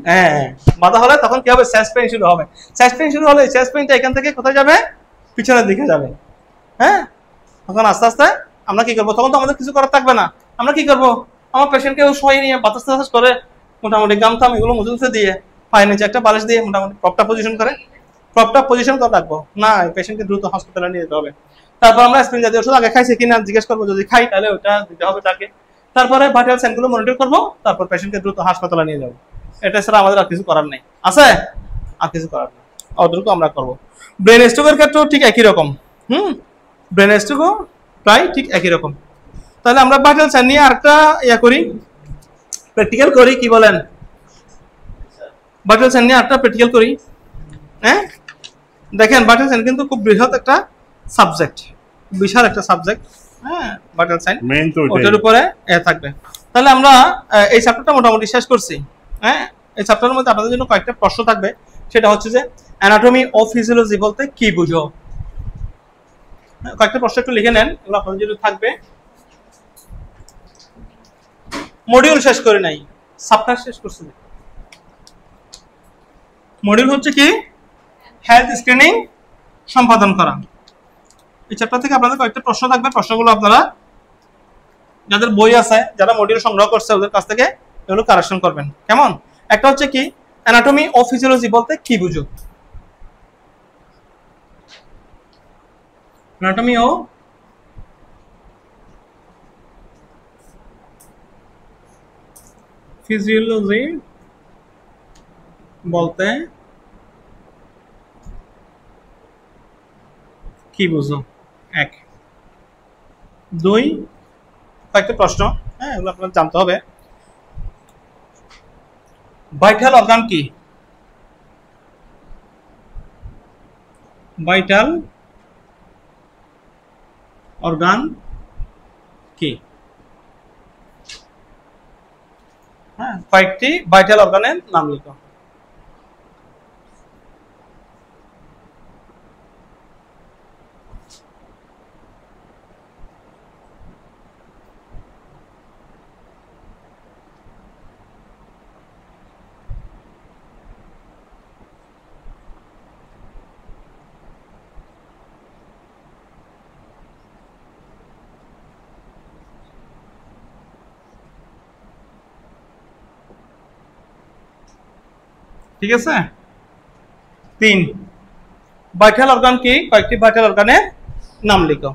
হ্যাঁ, বাধা হলে তখন কি হবে? চেস্ট পেইন শুরু হবে। চেস্ট পেইন শুরু হলে চেস্ট পেইনটা এখান থেকে কোথায় যাবে? পিছনের দিকে যাবে। হ্যাঁ, তখন আস্তে আস্তে আমরা কি করবো? তখন তো আমাদের কিছু করার থাকবে না। আমরা কি করবো? আমার পেশেন্টকে সবাই নিয়ে বাতাস টাতাস করে মোটামুটি গামথাম এগুলো মুছে দিয়ে পায়ের নিচে একটা বালিশ দিয়ে মোটামুটি প্রপটা পজিশন করে রাখবো না, পেশেন্টকে দ্রুত হসপিটালে নিয়ে যেতে হবে। তারপর আমরা অ্যাসপিরিন জাতীয় ওষুধ আগে খাইছি কিনা জিজ্ঞেস করবো, যদি খাই তাহলে ওটা দিতে হবে তাকে। তারপরে ভাইটাল সাইনগুলো মনিটর করবো, তারপর পেশেন্টকে দ্রুত হাসপাতালে নিয়ে যাবো। এটা ছাড়া আমাদের আর কিছু করার নেই। আছে? আর কিছু করার নেই, অতটুকু আমরা করবো। ব্রেন স্ট্রোকের ক্ষেত্রেও ঠিক একই রকম। ব্রেন স্ট্রোকও প্রায় ঠিক একই রকম। তাহলে আমরা ভাইটাল সাইন নিয়ে আরেকটা করি, প্র্যাকটিক্যাল করি। কি বলেন? ভাইটাল সাইন নিয়ে আরেকটা প্র্যাকটিক্যাল করি। হ্যাঁ, দেখেন ভাইটাল সাইন কিন্তু খুব বৃহৎ একটা সাবজেক্ট, বিশাল একটা সাবজেক্ট। হ্যাঁ, ভাইটাল সাইন ওটার উপরে থাকবে। তাহলে আমরা এই চ্যাপ্টারটা মোটামুটি শেষ করছি। হ্যাঁ, এই চ্যাপ্টারের মধ্যে আপনাদের জন্য কয়েকটা প্রশ্ন থাকবে। সেটা হচ্ছে যে অ্যানাটমি ও ফিজিওলজি বলতে কি বুঝো? কয়েকটা প্রশ্ন একটু লিখে নেন, এগুলো আপনাদের জন্য থাকবে। মডিউল শেষ করে নাই, চ্যাপ্টার শেষ করছি। মডিউল হচ্ছে কি হেলথ স্ক্রিনিং সম্পাদন করা। এই চ্যাপ্টার থেকে আপনাদের কয়েকটা প্রশ্ন থাকবে, প্রশ্নগুলো আপনারা যাদের বই আছে, যারা মডিউল সংগ্রহ করছে ওদের কাছ থেকে এগুলো কারেকশন করবেন। কেমন? একটা হচ্ছে কি অ্যানাটমি ও ফিজিওলজি বলতে কি বুঝো? অ্যানাটমি ও ফিজিওলজি বলতে কি বুঝো? এক। দুই, কয়েকটা প্রশ্ন, হ্যাঁ এগুলো আপনার জানতে হবে। ভাইটাল অর্গান কি? ভাইটাল অর্গান কি? হ্যাঁ, কয়েকটি ভাইটাল অর্গানের নাম লিখো। ঠিক আছে? 3, ভাইটাল অর্গান কি? কয়েকটি ভাইটাল অর্গানের নাম লিখো।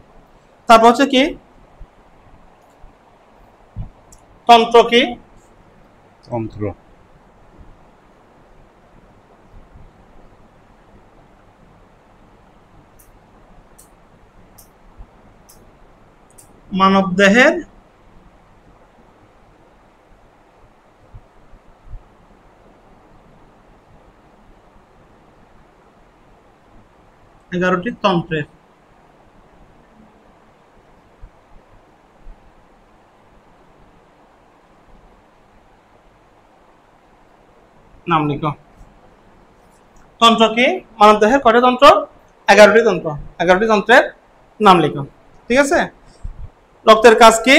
তারপর হচ্ছে কি তন্ত্র কি? তন্ত্র মানব দেহের এগারোটি তন্ত্রের নাম লিখো। তন্ত্র কি? মানব দেহের কয়টা তন্ত্র? 11টি তন্ত্র। 11টি তন্ত্রের নাম লিখো। ঠিক আছে? রক্তের কাজ কি?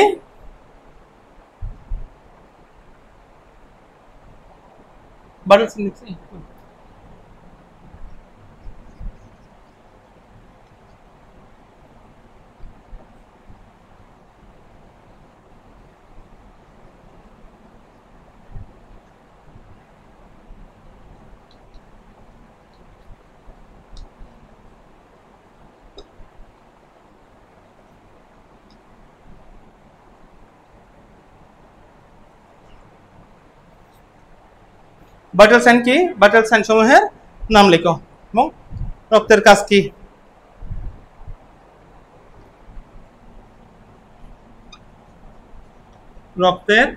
ভাইটাল সাইন কি? ভাইটাল সাইন সমূহের নাম লিখো। এবং রক্তের কাজ কি? রক্তের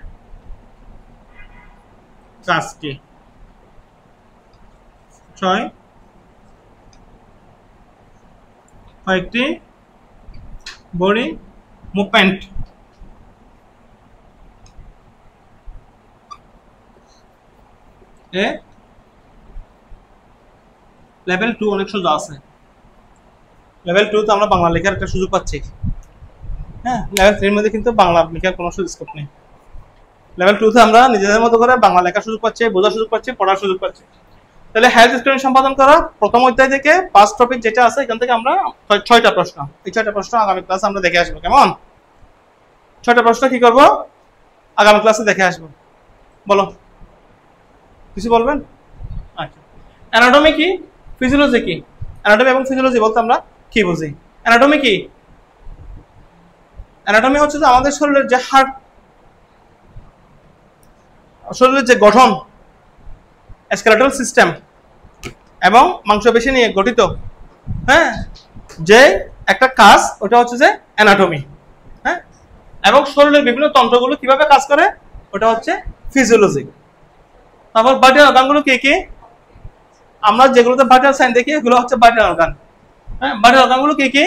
কাজ কি? 6, কয়েকটি বডি মুভমেন্ট এ লেভেল 2 অনেক সোজা আছে। লেভেল 2 তে আমরা বাংলা লেখার একটা সুযোগ পাচ্ছি। হ্যাঁ, লেভেল 3 এর মধ্যে কিন্তু বাংলা লেখার কোনো স্কোপ নেই। লেভেল 2 তে আমরা নিজেদের মতো করে বাংলা লেখার সুযোগ পাচ্ছি, বোঝার সুযোগ পাচ্ছি, পড়ার সুযোগ পাচ্ছি। তাহলে হেলথ স্ক্রিনিং সম্পাদন করা প্রথম অধ্যায় থেকে 5 টপিক যেটা আছে এখান থেকে আমরা 6টা প্রশ্ন, এই 6টা প্রশ্ন আগামী ক্লাসে আমরা দেখে আসবো। কেমন? 6টা প্রশ্ন কি করব? আগামী ক্লাসে দেখে আসবো। বলো, কিছু বলবেন? আচ্ছা, অ্যানাটমি কি? ফিজিওলজি কি? অ্যানাটমি এবং ফিজিওলজি বলতে আমরা কি বুঝি? অ্যানাটমি কি? অ্যানাটমি হচ্ছে যে আমাদের শরীরের যে শরীরের যে গঠন, স্কেলেটাল সিস্টেম এবং মাংসপেশি নিয়ে গঠিত, হ্যাঁ, যে একটা কাজ, ওটা হচ্ছে যে অ্যানাটমি। হ্যাঁ, এবং শরীরের বিভিন্ন তন্ত্রগুলো কিভাবে কাজ করে, ওটা হচ্ছে ফিজিওলজি। তারপর ভাইটাল অর্গানগুলো কি কি? আমরা যেগুলোতে ভাইটাল সাইন দেখি এগুলো হচ্ছে ভাইটাল অর্গান। হ্যাঁ, ভাইটাল অর্গানগুলো কি কি?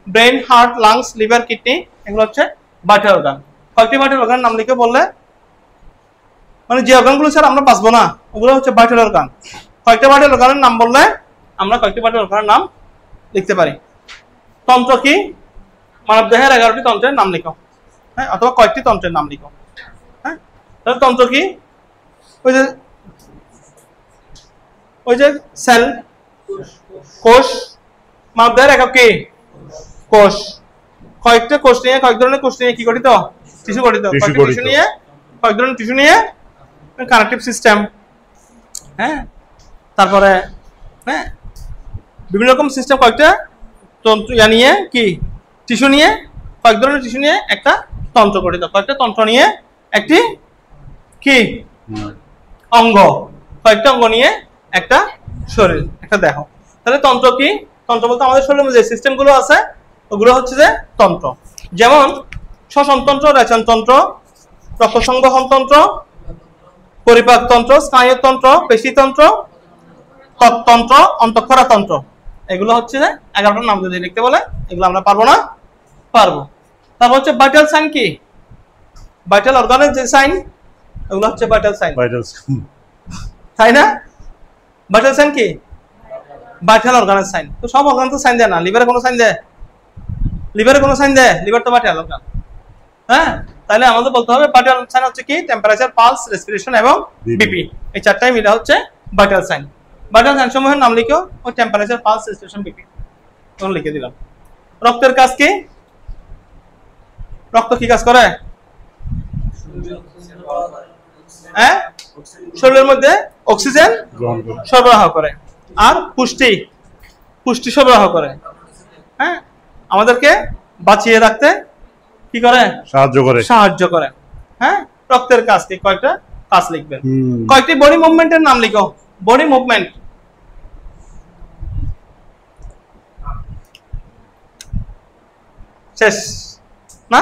Brain, heart, lungs, liver, kidney, এগুলো হচ্ছে ভাইটাল অর্গান। কয়েকটি ভাইটাল অর্গান নাম লিখে বললে, মানে যে অর্গানগুলো স্যার আমরা বাঁচবো না, ওগুলো হচ্ছে ভাইটাল অর্গান। কয়েকটা ভাইটাল অর্গানের নাম বললে আমরা কয়েকটি ভাইটাল অর্গানের নাম লিখতে পারি। তন্ত্র কি? মানব দেহের 11টি তন্ত্রের নাম লিখো। হ্যাঁ, অথবা কয়েকটি তন্ত্রের নাম লিখো। হ্যাঁ, তাহলে তন্ত্র কি? ওই যে সেল, কোষ, মাপদের একক কি? কোষ। কয়েকটা কোষ নিয়ে, কয়েক ধরনের কোষ নিয়ে কি গঠিত? টিস্যু গঠিত। কয়েকটা টিস্যু নিয়ে, কয়েক ধরনের টিস্যু নিয়ে কানেকটিভ সিস্টেম। হ্যাঁ, তারপরে হ্যাঁ বিভিন্ন রকম সিস্টেম, কয়েকটা তন্ত্র নিয়ে কি টিস্যু নিয়ে, কয়েক ধরনের টিস্যু নিয়ে একটা তন্ত্র গঠিত। কয়েকটা তন্ত্র নিয়ে একটি কি অঙ্গ, কয়েকটা অঙ্গ নিয়ে একটা শরীর, একটা দেহ। তাহলে তন্ত্র কি? তন্ত্র বলতে আমাদের শরীরের যে সিস্টেমগুলো আছে ওগুলো হচ্ছে যে তন্ত্র। যেমন শ্বসনতন্ত্র, রেচনতন্ত্র, রক্তসংবহনতন্ত্র, পরিপাকতন্ত্র, স্নায়ুতন্ত্র, পেশিতন্ত্র, তন্ত্র, অন্তঃক্ষরাতন্ত্র। এগুলো হচ্ছে যে 11টার নাম যদি লিখতে বলে এগুলো আমরা পারবো না? পারবো। তারপর হচ্ছে ভাইটাল সাইন কি? ভাইটাল অর্গানের যে সাইন এগুলো হচ্ছে ভাইটাল সাইন, তাই না? ভাইটাল সাইন কি? ভাইটাল অর্গানের সাইন। তো সব অর্গান তো সাইন দেয় না। লিভারে কোনো সাইন দেয়? লিভারে কোনো সাইন দেয়? লিভার তো ভাইটাল অর্গান। হ্যাঁ, তাহলে আমাদের বলতে হবে ভাইটাল সাইন হচ্ছে কি? টেম্পারেচার, পালস, রেসপিরেশন এবং বিপি। এই চারটাই মিলে হচ্ছে ভাইটাল সাইন। ভাইটাল সাইন সমূহের নাম লিখো, ও টেম্পারেচার, পালস, রেসপিরেশন, বিপি তখন লিখে দিলাম। রক্তের কাজ কি? রক্ত কি কাজ করে? হ্যাঁ, শরীরের মধ্যে অক্সিজেন সরবরাহ করে আর পুষ্টি সরবরাহ করে। হ্যাঁ, আমাদেরকে বাঁচিয়ে রাখতে কি করে? সাহায্য করে। হ্যাঁ, রক্তের কাজ কি? কয়েকটা কাজ লিখবেন। কয়েকটি বডি মুভমেন্টের নাম লিখো। বডি মুভমেন্ট শেষ না?